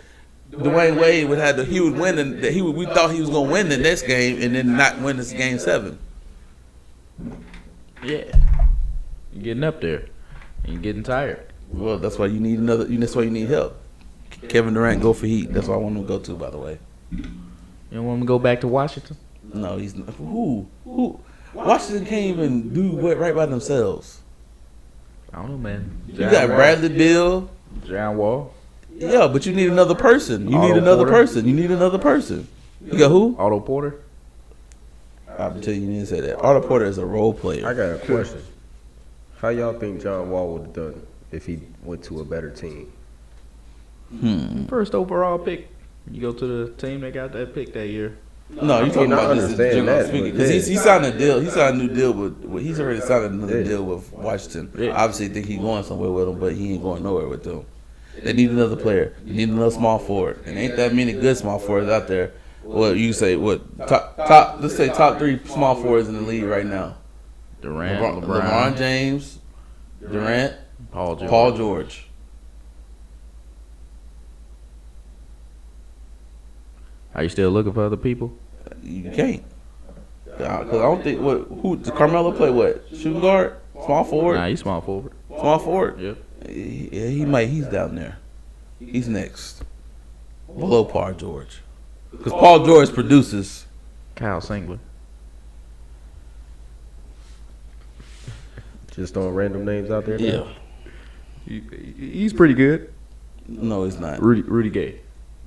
Dwayne Wade he would win, and that we thought he was gonna win the next game and then not win this game 7. Yeah, you're getting up there and you're getting tired. Well, that's why you need another. That's why you need help. Kevin Durant go for Heat. That's what I want him to go to. By the way, you don't want him to go back to Washington? No, he's not. Who? Washington can't even do what right by themselves. I don't know, man. You got Bradley Beal, John Wall. Yeah, but you need another person. You need another person. You got who? Otto Porter. I'm telling you, you didn't say that. Otto Porter is a role player. I got a question. How y'all think John Wall would have done if he went to a better team? First overall pick. You go to the team that got that pick that year. No, you're talking about this general speaking. Because he signed a deal. He signed a new deal with. He's already signed another deal with Washington. Yeah. Obviously, think he's going somewhere with them, but he ain't going nowhere with them. They need another player. They need another small forward. And ain't that many good small forwards out there. Well, you say top? Let's say top 3 small forwards in the league right now. Durant, LeBron James, Durant, Paul George. Are you still looking for other people? You can't. Because I don't think who does Carmelo play? What, shooting guard, small forward? Nah, he's small forward. Small forward. Yep. Yeah, he might. He's down there. He's next, below Paul George, because Paul George produces. Kyle Singler. Just throwing random names out there now? Yeah. He's pretty good. No, he's not. Rudy Gay.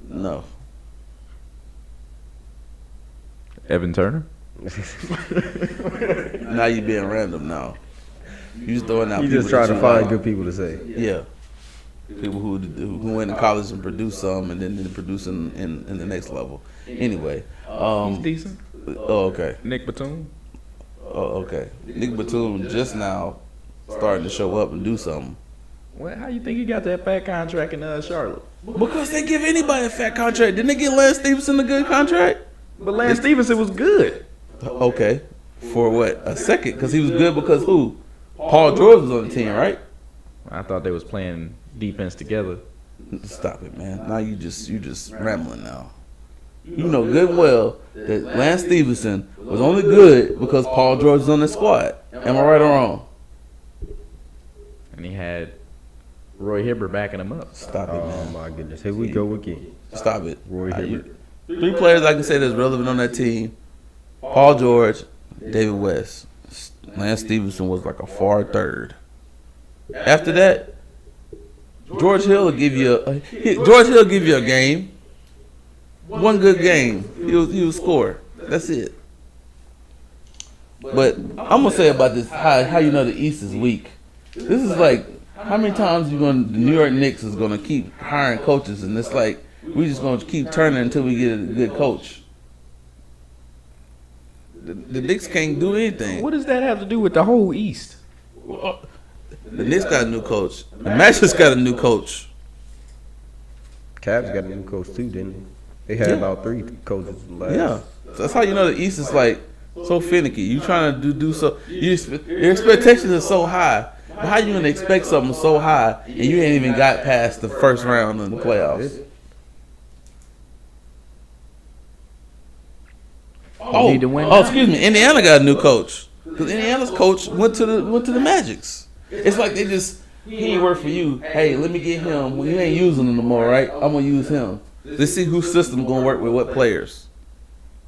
No. Evan Turner. Now you being random now. You just throwing out. You people just trying to that find like. good people to say. Yeah. People who went to college and produced some, and then produce in the next level. Anyway. He's decent. Oh, okay. Nick Batum. Oh, okay. Nick Batum just now starting to show up and do something. Well, how you think he got that fat contract in Charlotte? Because they give anybody a fat contract. Didn't they give Lance Stevenson a good contract? But Lance Stevenson was good. Okay. For what? A second? Because he was good because who? Paul George was on the team, right? I thought they was playing defense together. Stop it, man. Now you just rambling now. You know good and well that Lance Stevenson was only good because Paul George was on the squad. Am I right or wrong? And he had Roy Hibbert backing him up. Stop it, Oh man. my goodness. Here we go again. Stop it. Roy Hibbert. 3 players I can say that's relevant on that team: Paul George, David West. Lance Stevenson was like a far third. After that, George Hill will give you a game. One good game, he'll score. That's it. But I'm gonna say about this how you know the East is weak. This is like how many times the New York Knicks is gonna keep hiring coaches, and it's like we just gonna keep turning until we get a good coach. The Knicks can't do anything. What does that have to do with the whole East? The Knicks got a new coach. The Magic got a new coach. Cavs got a new coach too, didn't they? They had about 3 coaches last. Yeah. So that's how you know the East is like so finicky. You trying to do so. Your expectations are so high. But how you gonna expect something so high and you ain't even got past the first round in the playoffs? Need to win. Excuse me. Indiana got a new coach because Indiana's coach went to the Magics. It's like he ain't work for you. Hey, let me get him. Well, you ain't using him no more, right? I'm gonna use him. Let's see whose system gonna work with what players.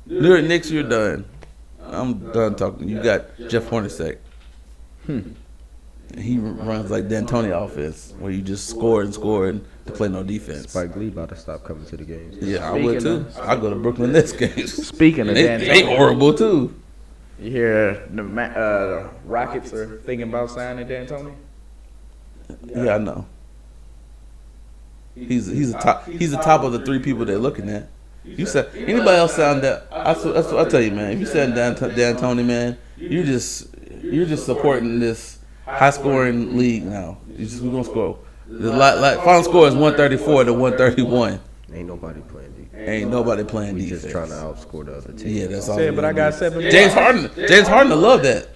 Do it next year, done. I'm done talking. You got Jeff Hornacek. He runs like D'Antoni offense, where you just score and to play no defense. Spike Lee about to stop coming to the games. Yeah, I would too. I go to Brooklyn Nets games. Speaking of D'Antoni, they horrible too. You hear the Rockets are thinking about signing D'Antoni? Yeah, I know. He's the top. He's the top of the three people they're looking at. You said anybody else sound that? That's what I tell you, man. If you said D'Antoni, man, you're just supporting this high scoring league now. We're gonna score. The final score is 134 to 131. Ain't nobody playing defense. Ain't nobody playing We defense. just trying to outscore the other team. Yeah, that's all. But I got 7. James Harden will love that.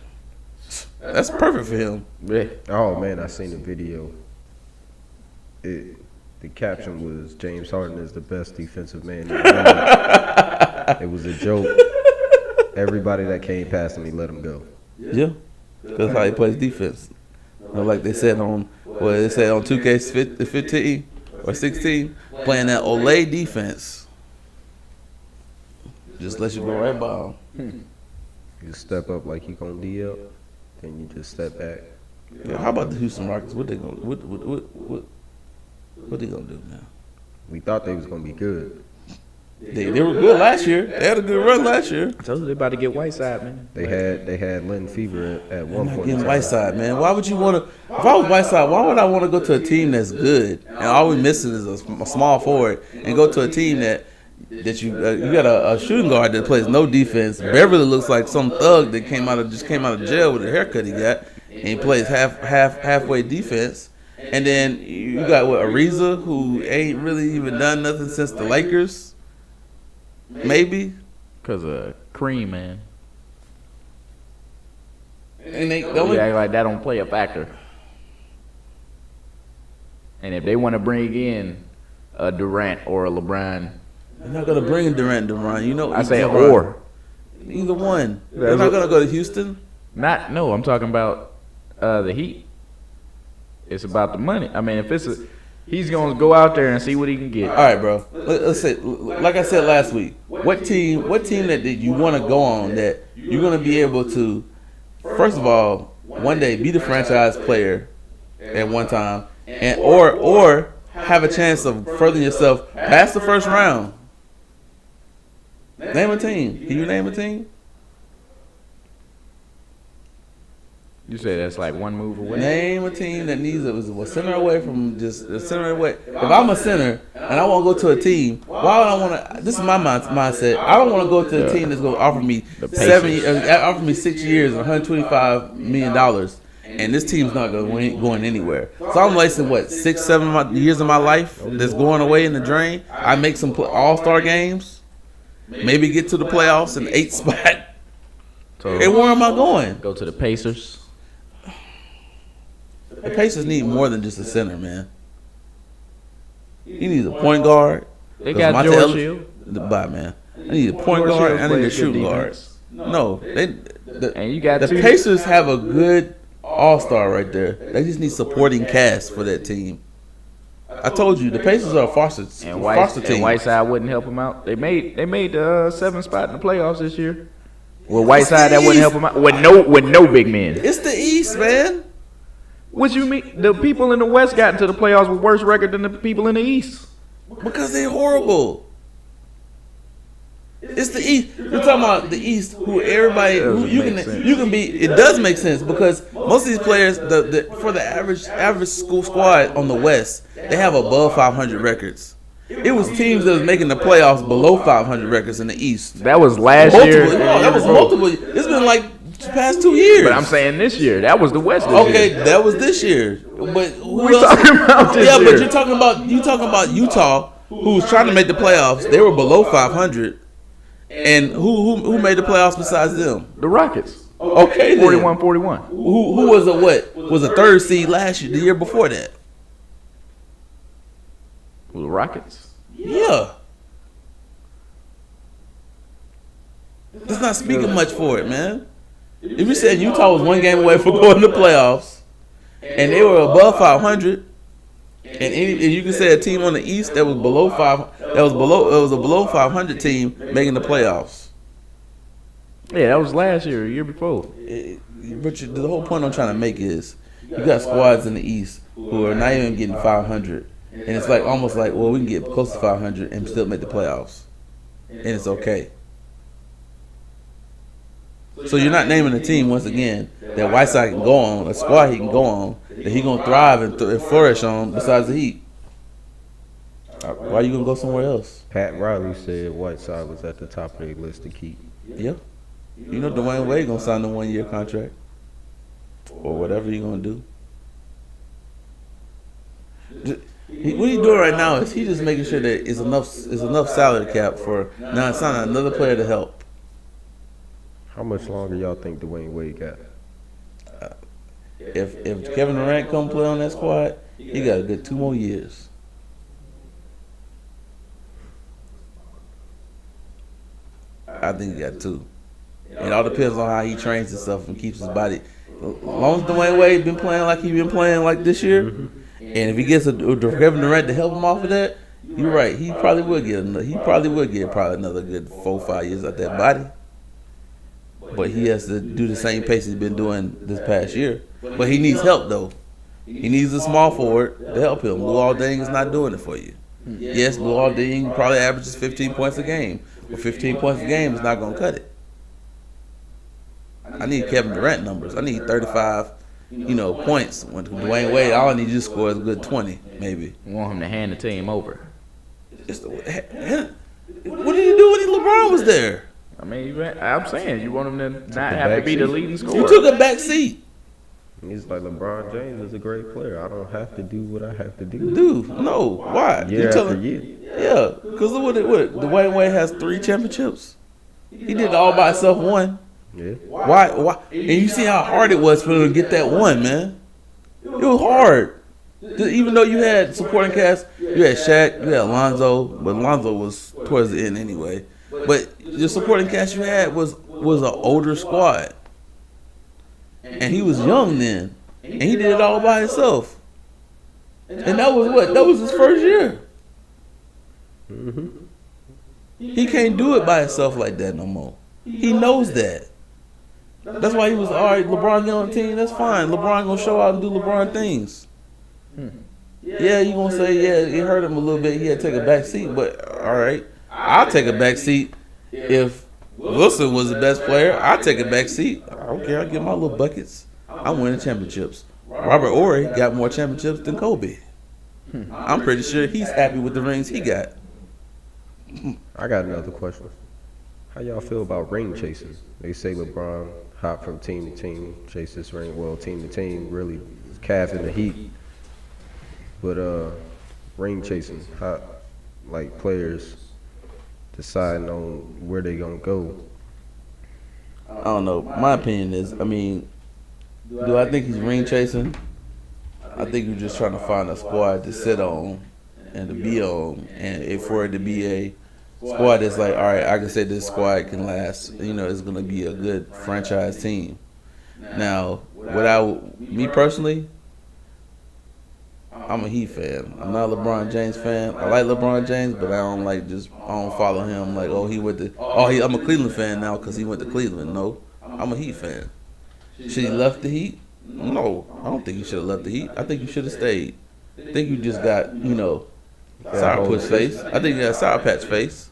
That's perfect for him. Yeah. Oh man, I seen the video. The caption was James Harden is the best defensive man in the league. It was a joke. Everybody that came past him, he let him go. Yeah, that's how he plays defense. Like they said on 2K15 or 16, playing that Olay defense just let you go right by him. You step up like you gonna D up, then you just step back. Yeah, how about the Houston Rockets? What they gonna do now? We thought they was gonna be good. They were good last year. They had a good run last year. I told you they about to get Whiteside, man. They had Lynn Fever at one Not point. getting Whiteside, man. Why would you want to? If I was Whiteside, why would I want to go to a team that's good and all we missing is a small forward and go to a team that you got a shooting guard that plays no defense. Beverly looks like some thug that came out of jail with the haircut he got, and he plays halfway defense. And then you got Ariza, who ain't really even done nothing since the Lakers. Maybe Because of Cream, man. and they You act like that don't play a factor. And if they want to bring in a Durant or a LeBron, they're not gonna bring in Durant. You know, I say LeBron. or. Either one. They're not gonna go to Houston. No, I'm talking about the Heat. It's about the money. I mean, he's gonna go out there and see what he can get. All right, bro. Let's say, like I said last week, what team that you want to go on that you're gonna be able to, first of all, one day be the franchise player at one time, and or have a chance of furthering yourself past the first round. Name a team. Can you name a team? You say that's like one move away. Name a team that needs a center away from just a center away. If I'm a center and I want to go to a team, why would I want to? This is my mindset. I don't want to go to a team that's going to offer me 6 years and $125 million, and this team's not going anywhere. So I'm wasting 6-7 years of my life that's going away in the drain. I make some all-star games, maybe get to the playoffs in 8th spot. So And where am I going? go to the Pacers. The Pacers need more than just a center, man. He needs a point guard. They got George Hill. Bye, man. I need a point George guard Hill and I need a plays good shooting guard. defense. No, And you got the two. Pacers have a good all-star right there. They just need supporting cast for that team. I told you the Pacers are a foster team. And Whiteside wouldn't help him out. They made the 7th spot in the playoffs this year. With Whiteside, that wouldn't help him out. With no big men. It's the East, man. What you mean? The people in the West got into the playoffs with worse record than the people in the East. Because they're horrible. It's the East. You're talking about the East, who everybody who you can be. It does make sense because most of these players, for the average school squad on the West, they have above 500 records. It was teams that was making the playoffs below 500 records in the East. That was last year. No, that was multiple. It's been like the past 2 years. But I'm saying this year. That was the West this Okay, year. that was this year. But who We else? talking about this Yeah, year. but you're talking about Utah, who was trying to make the playoffs. They were below 500, And who made the playoffs besides them? The Rockets. Okay, then. 41-41. Who was a what? Was a third seed last year, the year before that? The Rockets. Yeah. That's not speaking much for it, man. If you said Utah was one game away from going to the playoffs, and they were above 500, and you can say a team on the East that was below it was a below 500 team making the playoffs. Yeah, that was last year, year before. But the whole point I'm trying to make is you got squads in the East who are not even getting 500, and it's like almost like, well, we can get close to 500 and still make the playoffs, and it's okay. So you're not naming a team once again that Whiteside can go on, a squad he can go on, that he gonna thrive and flourish on besides the Heat. Why are you gonna go somewhere else? Pat Riley said Whiteside was at the top of their list to keep. Yeah. You know Dwayne Wade gonna sign the 1-year contract. Or whatever he gonna do. What he's doing right now is he just making sure that is enough salary cap for now signing another player to help. How much longer y'all think Dwayne Wade got? If Kevin Durant come play on that squad, he got a good 2 more years. I think he got 2. It all depends on how he trains himself and keeps his body. As long as Dwayne Wade been playing like he been playing like this year, and if he gets a Kevin Durant to help him off of that, you're right. He probably would get another good 4-5 years out that body. But he has to do the same pace he's been doing this past year. But he needs help, though. He needs a small forward to help him. Luol Deng is not doing it for you. Yes, Luol Deng probably averages 15 points a game. But 15 points a game is not going to cut it. I need Kevin Durant numbers. I need 35, points. When Dwayne Wade, all I need you to score is a good 20, maybe. You want him to hand the team over. What did he do when LeBron was there? I mean, I'm saying you want him to not have to be the leading scorer. You took a back seat. He's like, LeBron James is a great player. I don't have to do what I have to do. Dude, no. Why? Year after year. Yeah, because look what Dwayne Wade has 3 championships. He did it all by himself, 1. Yeah. Why? And you see how hard it was for him to get that 1, man. It was hard. Even though you had supporting cast, you had Shaq, you had Lonzo, but Lonzo was towards the end anyway. But the supporting cast you had was an older squad. And he was young then. And he did it all by himself. And that was what? That was his first year. Mm-hmm. He can't do it by himself like that no more. He knows that. That's why he was, all right, LeBron get on the team, that's fine. LeBron gonna show out and do LeBron things. Yeah, you gonna say, yeah, it hurt him a little bit. He had to take a back seat, but all right. I'll take a back seat if Wilson was the best player. I'll take a back seat. I don't care. I'll get my little buckets. I'm winning championships. Robert Horry got more championships than Kobe. I'm pretty sure he's happy with the rings he got. I got another question. How y'all feel about ring chasing? They say LeBron hop from team to team, chase this ring. Well, team to team, really calf in the Heat. But ring chasing, how, like players deciding on where they gonna go. I don't know. My opinion is, do I think he's ring chasing? I think you're just trying to find a squad to sit on and to be on, and for it to be a squad that's like, all right, I can say this squad can last. It's gonna be a good franchise team. Now, me personally, I'm a Heat fan. I'm not a LeBron James fan. I like LeBron James, but I don't follow him like, I'm a Cleveland fan now because he went to Cleveland. No, I'm a Heat fan. Should he left the Heat? No, I don't think he should have left the Heat. I think you should have stayed. I think you just got, sour puss face. I think you got sour patch face.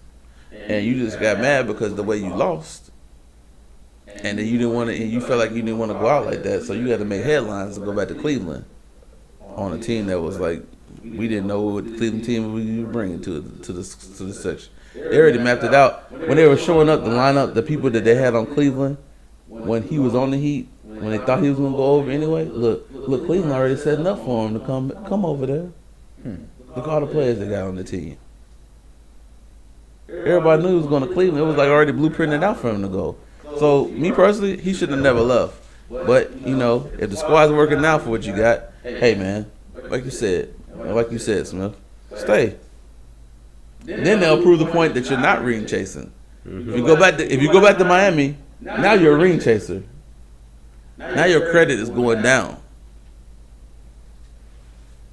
And you just got mad because the way you lost. And then you felt like you didn't want to go out like that, so you had to make headlines to go back to Cleveland on a team that was like, we didn't know what the Cleveland team we were bringing to the section. They already mapped it out. When they were showing up the lineup, the people that they had on Cleveland, when he was on the Heat, when they thought he was going to go over anyway, look, Cleveland already setting up for him to come over there. Look at all the players they got on the team. everybody knew he was going to Cleveland. It was like already blueprinted out for him to go. So me personally, he should have never left. But you know, if the squad's working out for what you got, hey man, like you said, Smith, stay. Then they'll prove the point that you're not ring chasing. If you go back to Miami, now you're a ring chaser. Now your credit is going down.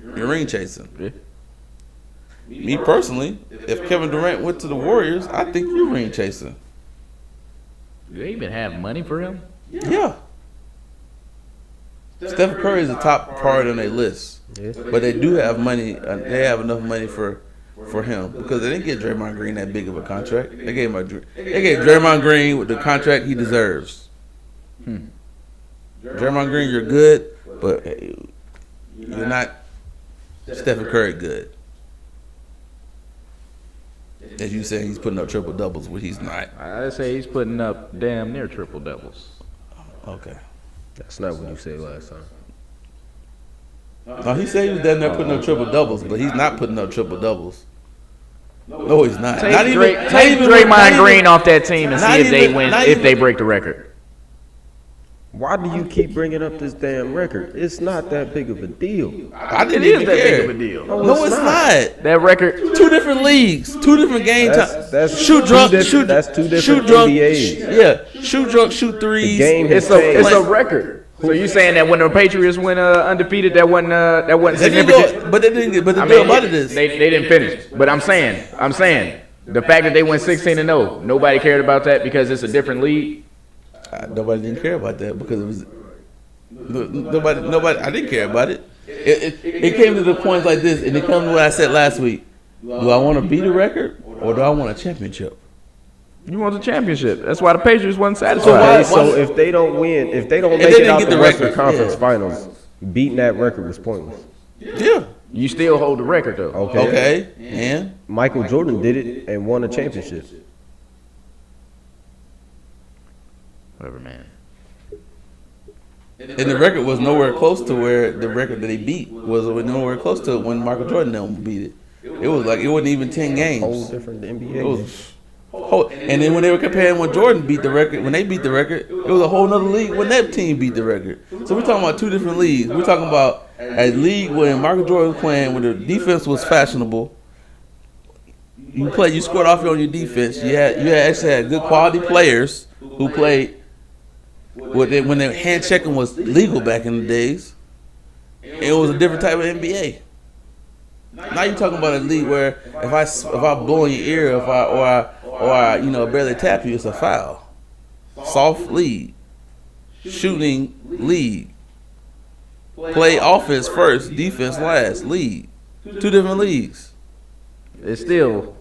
You're ring chasing. Yeah. Me personally, if Kevin Durant went to the Warriors, I think you're ring chasing. Do they even have money for him? Yeah. Steph Curry is the top priority on their list, but they do have money. They have enough money for him because they didn't get Draymond Green that big of a contract. They gave Draymond Green with the contract he deserves. Draymond Green, you're good, but you're not Stephen Curry good. As you said, he's putting up triple doubles, but he's not. I say he's putting up damn near triple doubles. Okay. That's not what you said last time. No, he said he was down there putting up triple doubles, but he's not putting up triple doubles. No, he's not. Take Take Draymond Green off that team and see if they win, if they break the record. Why do you keep bringing up this damn record? It's not that big of a deal. I didn't It is even that care. big of a deal. No, it's not. That record. Two different leagues, two different game times. That's Shoot drunk, shoot. That's two different Shoot drunk, NBAs. yeah. Shoot drunk, shoot threes. The game has It's a changed. record. So you saying that when the Patriots went undefeated, that wasn't They didn't significant? go, but they didn't. But the I deal mean, about it is, they didn't finish. But I'm saying the fact that they went 16-0, nobody cared about that because it's a different league. nobody didn't care about that because it was nobody. I didn't care about it. It came to the points like this, and it comes to what I said last week. Do I want to beat a record or do I want a championship? You want the championship. That's why the Patriots wasn't So satisfied. So if they don't win, if they don't If make they it didn't out get the the Western record, Conference yeah. Finals, beating that record was pointless. Yeah. You still hold the record though. Okay. And Michael Jordan did it and won a championship. Whatever, man. And the record was nowhere close to where the record that he beat was nowhere close to when Michael Jordan them beat it. It was like it wasn't even 10 games. Whole different NBA. It was and then when they were comparing when Jordan beat the record, when they beat the record, it was a whole nother league when that team beat the record. So we're talking about two different leagues. We're talking about a league when Michael Jordan was playing, when the defense was fashionable. You scored off on your defense. You actually had good quality players who played when the hand checking was legal back in the days. It was a different type of NBA. Now you're talking about a league where if I blow in your ear, or I barely tap you, it's a foul. Soft league, shooting league, play offense first, defense last league. Two different leagues. It's still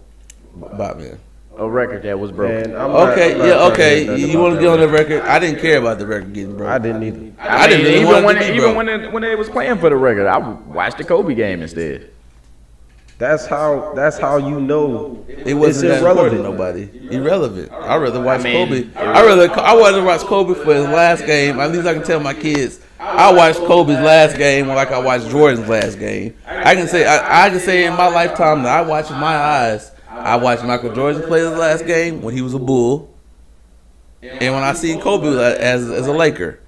About man. a record that was broken. Man, I'm not Okay, trying yeah, to okay. hear nothing You want to about get on that. the record? I didn't care about the record getting broken. I didn't either. I didn't really want it to be broke. when they was playing for the record, I watched the Kobe game instead. That's how you know It wasn't it's that important to irrelevant. nobody. Irrelevant. I'd rather watch mean, Kobe. I wanted to watch Kobe for his last game. At least I can tell my kids I watched Kobe's last game like I watched Jordan's last game. I can say in my lifetime that I watched with my eyes. I watched Michael Jordan play his last game when he was a Bull, and when I seen Kobe as a Laker.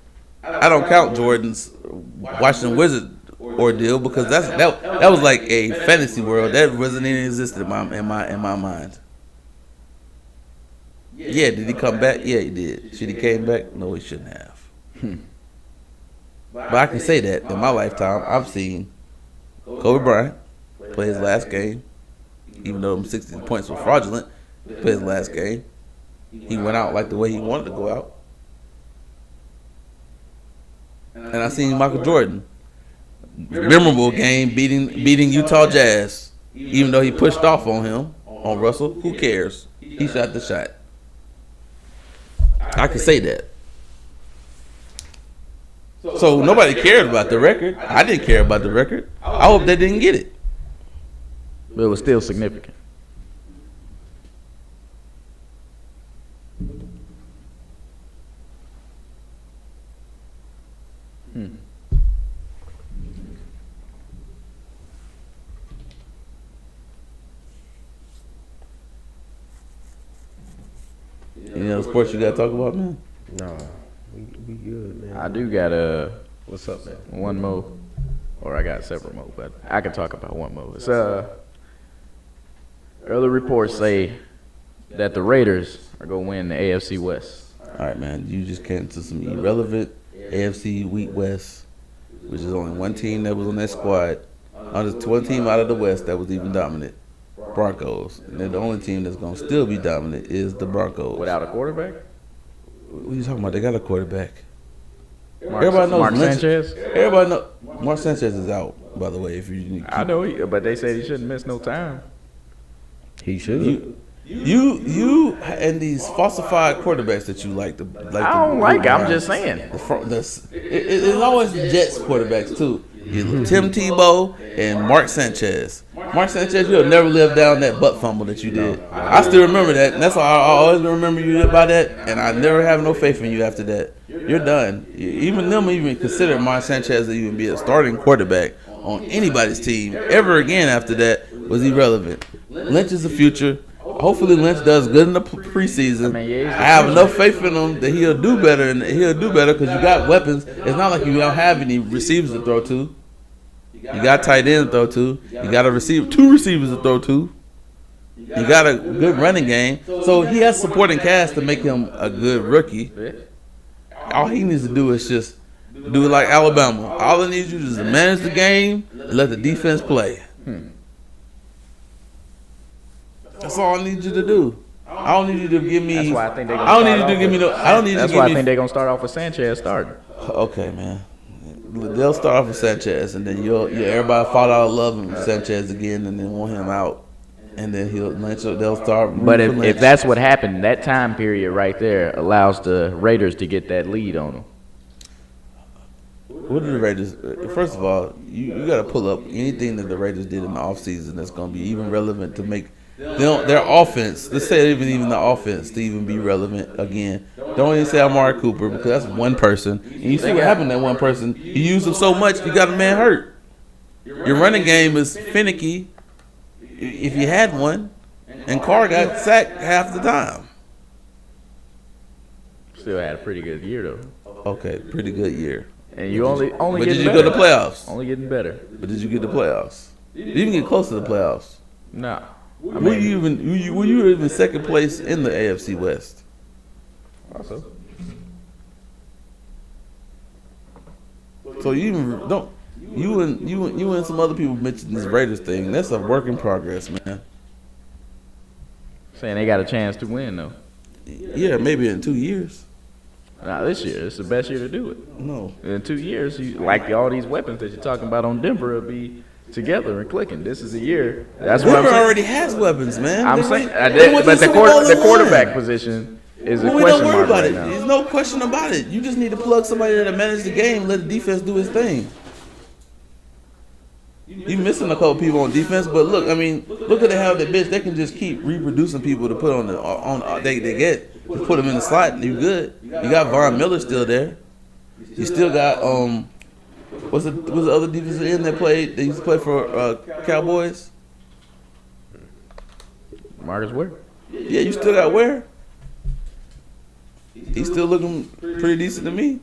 I don't count Jordan's Washington Wizard ordeal because that was like a fantasy world that wasn't even existed in my mind. Yeah, did he come back? Yeah, he did. Should he came back? No, he shouldn't have. But I can say that in my lifetime, I've seen Kobe Bryant play his last game, even though them 60 points were fraudulent. Play his last game. He went out like the way he wanted to go out. And I seen Michael Jordan, memorable game beating Utah Jazz, even though he pushed off on him, on Russell. Who cares? He shot the shot. I can say that. So nobody cared about the record. I didn't care about the record. I hope they didn't get it. But it was still significant. Any other sports you got to talk about, man? Nah, we good, man. I do got What's up, man? one more, or I got several more, but I can talk about one more. It's early reports say that the Raiders are gonna win the AFC West. All right, man. You just came to some irrelevant AFC Week West, which is only one team that was on that squad. There's one team out of the West that was even dominant. Broncos. And then the only team that's going to still be dominant is the Broncos. Without a quarterback? What are you talking about? They got a quarterback. Everybody knows Mark Sanchez? Everybody knows. Mark Sanchez is out, by the way. If you I know, but they said he shouldn't miss no time. He should. You and these falsified quarterbacks that you like to. I don't like. I'm just saying. It's always the Jets quarterbacks too. Tim Tebow and Mark Sanchez. Mark Sanchez, you'll never live down that butt fumble that you did. I still remember that, and that's why I always remember you by that. And I never have no faith in you after that. You're done. Even them even consider Mark Sanchez to even be a starting quarterback on anybody's team ever again after that was irrelevant. Lynch is the future. Hopefully Lynch does good in the preseason. I have enough faith in him that he'll do better, and he'll do better because you got weapons. It's not like you don't have any receivers to throw to. You got tight end to throw to. You got two receivers to throw to. You got a good running game. So he has supporting cast to make him a good rookie. All he needs to do is just do it like Alabama. All he needs you to do is manage the game and let the defense play. That's all I need you to do. I don't need you to give me. That's why I think they're gonna. I don't need you to give me no. I don't need you to give me. That's why I think they're gonna start off with Sanchez starting. Okay, man. They'll start off with Sanchez, and then everybody fall out of love with Sanchez again, and then want him out, and then they'll start. But if that's what happened, that time period right there allows the Raiders to get that lead on them. What are the Raiders? First of all, you got to pull up anything that the Raiders did in the offseason that's going to be even relevant to make their offense. Let's say even the offense to even be relevant again. Don't even say Amari Cooper because that's one person. And you see what happened to that one person. You use him so much, you got a man hurt. Your running game is finicky if you had one. And Carr got sacked half the time. Still had a pretty good year though. Okay, pretty good year. And you only but getting did you better. go to playoffs? Only getting better. But did you get the playoffs? Did you even get close to the playoffs? No. Were you even second place in the AFC West? Also. So you even don't you and some other people mentioned this Raiders thing. That's a work in progress, man. Saying they got a chance to win though. Yeah, maybe in 2 years. Nah, this year it's the best year to do it. No. In 2 years, all these weapons that you're talking about on Denver will be together and clicking. This is a year. That's what I'm Denver saying. already has weapons, man. I'm saying, but the quarterback position is a question don't worry mark about right it. now. There's no question about it. You just need to plug somebody to manage the game, let the defense do its thing. You missing a couple people on defense, but look at the hell that bitch. They can just keep reproducing people to put on they get. You put them in the slot, and you good. You got Von Miller still there. You still got what's the other defensive end that used to play for Cowboys? Marcus Ware. Yeah, you still got Ware. He's still looking pretty decent to me.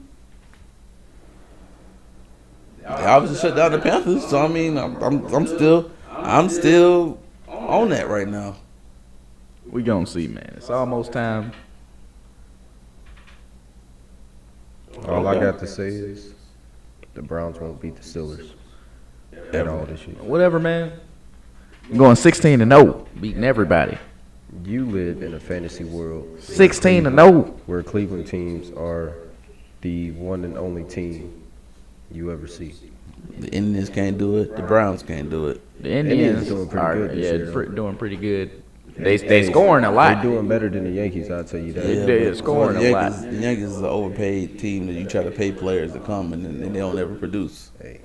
They obviously shut down the Panthers, so I mean, I'm still on that right now. We gonna see, man. It's almost time. All I got to say is the Browns won't beat the Steelers at all this year. Whatever, man. I'm going 16-0, beating everybody. You live in a fantasy world 16-0. where Cleveland teams are the one and only team you ever see. The Indians can't do it. The Browns can't do it. The Indians doing pretty good this year. doing pretty good. They scoring a lot. They're doing better than the Yankees, I'll tell you that. They're scoring a lot. The Yankees is an overpaid team that you try to pay players to come and they don't ever produce. Hey.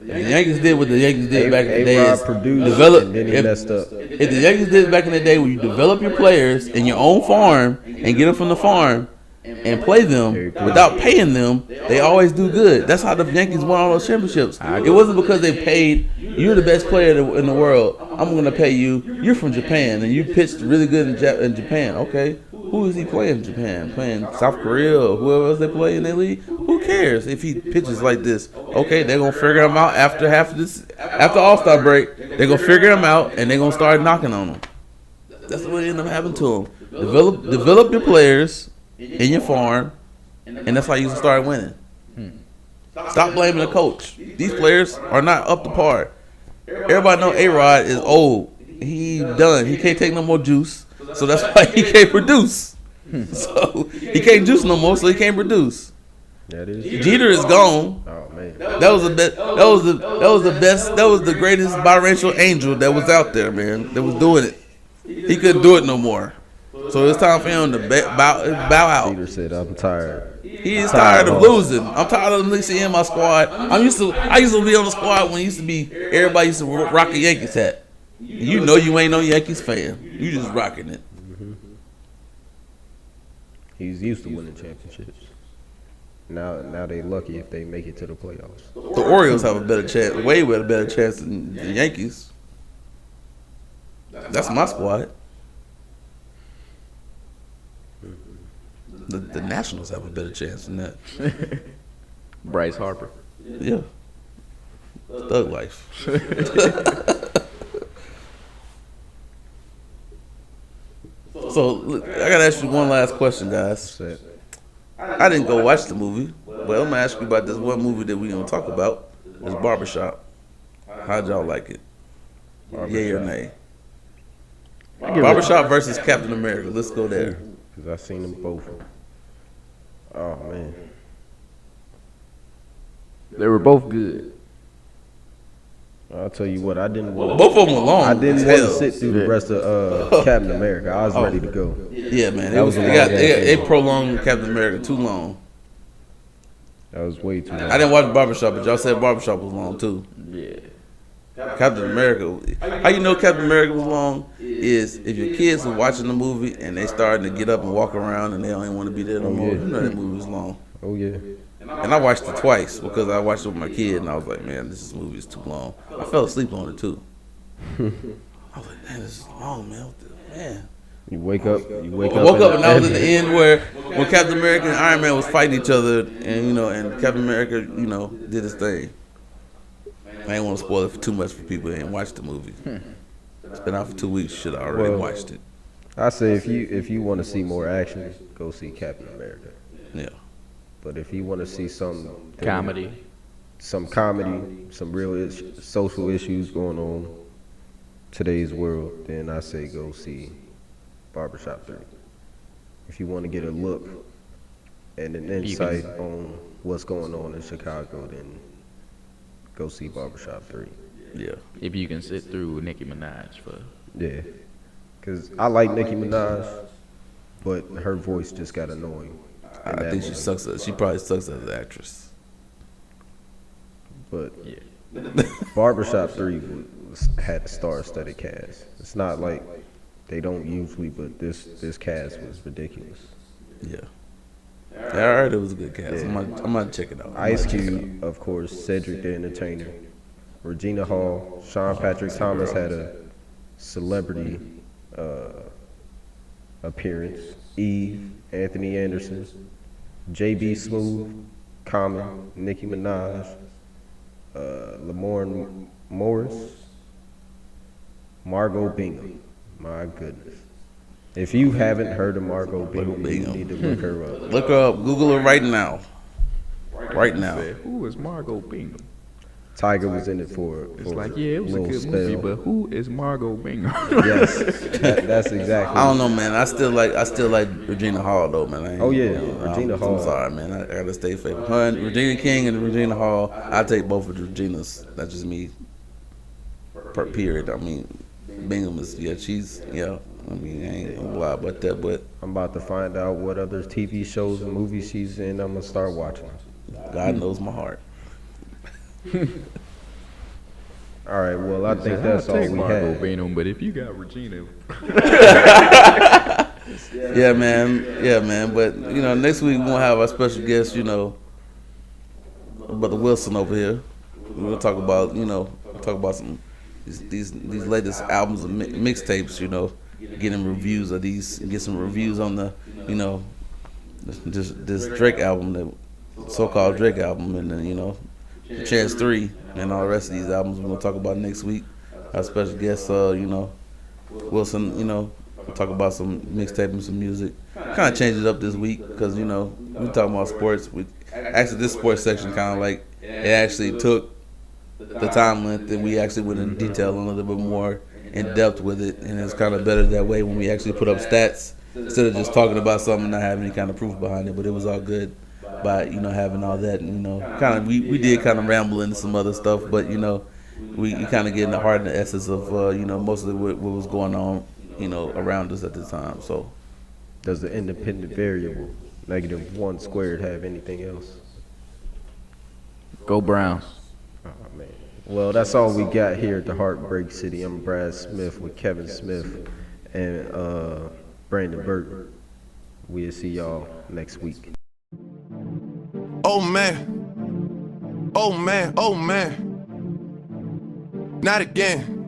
If the Yankees did what the Yankees did back in the day, A-Rod produced and then he messed up. If the Yankees did back in the day, where you develop your players in your own farm and get them from the farm and play them without paying them, they always do good. That's how the Yankees won all those championships. It wasn't because they paid, you're the best player in the world, I'm going to pay you. You're from Japan and you pitched really good in Japan. Okay, Who is he playing in Japan? Playing South Korea or whoever else they play in their league? Who cares if he pitches like this? Okay, they're gonna figure him out after after All-Star break. They're gonna figure him out and they're gonna start knocking on him. That's what ended up happening to him. Develop your players in your farm, and that's how you start winning. Stop blaming the coach. These players are not up to par. Everybody know A-Rod is old. He done. He can't take no more juice, so that's why he can't produce. So he can't juice no more, so he can't produce. Jeter is gone. Oh man, that was the best. That was the greatest biracial angel that was out there, man. That was doing it. He couldn't do it no more. So it's time for him to bow out. Jeter said, "I'm tired." He is tired of losing. I'm tired of losing in my squad. I used to be on the squad when everybody used to rock a Yankees hat. You know you ain't no Yankees fan. You just rocking it. He's used to winning championships. Now they lucky if they make it to the playoffs. The Orioles have a better chance, way better chance than the Yankees. That's my squad. The Nationals have a better chance than that. Bryce Harper. Yeah. Thug life. So, look, I gotta ask you one last question, guys. I didn't go watch the movie, but I'm gonna ask you about this one movie that we're gonna talk about. It's Barbershop. How'd y'all like it? Yay or nay? Barbershop versus Captain America. Let's go there. Because I've seen them both. Oh, man. They were both good. I'll tell you what, I didn't want Both of them were long. I didn't want to sit through the rest of Captain America. I was ready to go. Yeah, man. That was a long game. They prolonged Captain America too long. That was way too long. I didn't watch Barbershop, but y'all said Barbershop was long too. Yeah. Captain America. How you know Captain America was long is if your kids are watching the movie and they starting to get up and walk around and they don't even want to be there no more. Yeah. You know that movie was long. Oh, yeah. And I watched it twice because I watched it with my kid and I was like, man, this movie is too long. I fell asleep on it too. I was like, man, this is long, man. Man. You wake up. I woke up and I was at the end where when Captain America and Iron Man was fighting each other and and Captain America, did his thing. I ain't want to spoil it too much for people that ain't watched the movie. It's been out for 2 weeks. Should have already watched it. I say if you want to see more action, go see Captain America. Yeah. But if you want to see some Comedy, some real social issues going on today's world, then I say go see Barbershop 3. If you want to get a look and an insight on what's going on in Chicago, then go see Barbershop 3. Yeah. if you can sit through Nicki Minaj for. Yeah. Because I like Nicki Minaj, but her voice just got annoying. I think she sucks. She probably sucks as an actress. But Yeah. Barbershop 3 had a star-studded cast. It's not like they don't usually, but this cast was ridiculous. Yeah. I heard it was a good cast. Yeah. I'm gonna check it out. Ice Cube, of course, Cedric the Entertainer, Regina Hall, Sean Patrick Thomas had a celebrity appearance. Eve, Anthony Anderson, J.B. Smooth, Common, Nicki Minaj, Lamorne Morris, Margot Bingham. My goodness. If you haven't heard of Margot Bingham, you need to look her up. Look her up. Google her right now. Right now. Who is Margot Bingham? Tiger was in it for It's like, yeah, it was a little good spell. movie, but who is Margot Bingham? Yes, that's exactly. I don't know, man. I still like Regina Hall though, man. I ain't- Oh, yeah, Regina I'm Hall. sorry, man. I gotta stay faithful. Her and Regina King and Regina Hall. I take both of the Reginas. That's just me. Period. I mean, Bingham is she's I mean, I ain't gonna lie about that, but I'm about to find out what other TV shows and movies she's in. I'm gonna start watching. God knows my heart. All right, well, I think that's all we Margot had. Bingham, but if you got Regina, Yeah, man. But next week we're gonna have our special guest. Brother Wilson over here. We're gonna talk about some these latest albums and mixtapes. Get some reviews on the you know, this Drake album, that so-called Drake album, and then, you know, Chance 3 and all the rest of these albums we're gonna talk about next week. Our special guest, you know, Wilson, you know, we'll talk about some mixtape and some music. Kind of change it up this week because, you know, we talking about sports. Actually, this sports section kind of like, it actually took the time length and we actually went in detail a little bit more in depth with it, and it's kind of better that way when we actually put up stats instead of just talking about something and not having any kind of proof behind it. But it was all good by, you know, having all that, and, you know, kind of we did kind of ramble into some other stuff, but, you know, we kind of get in the heart and the essence of, you know, most of what was going on, you know, around us at the time. So, does the independent variable -1 squared have anything else? Go Browns. Oh, man. Well, that's all we got here at the HeartBreak City. I'm Brad Smith with Kevin Smith and Brandon Burton. We'll see y'all next week. Oh man, oh man, oh man. Not again.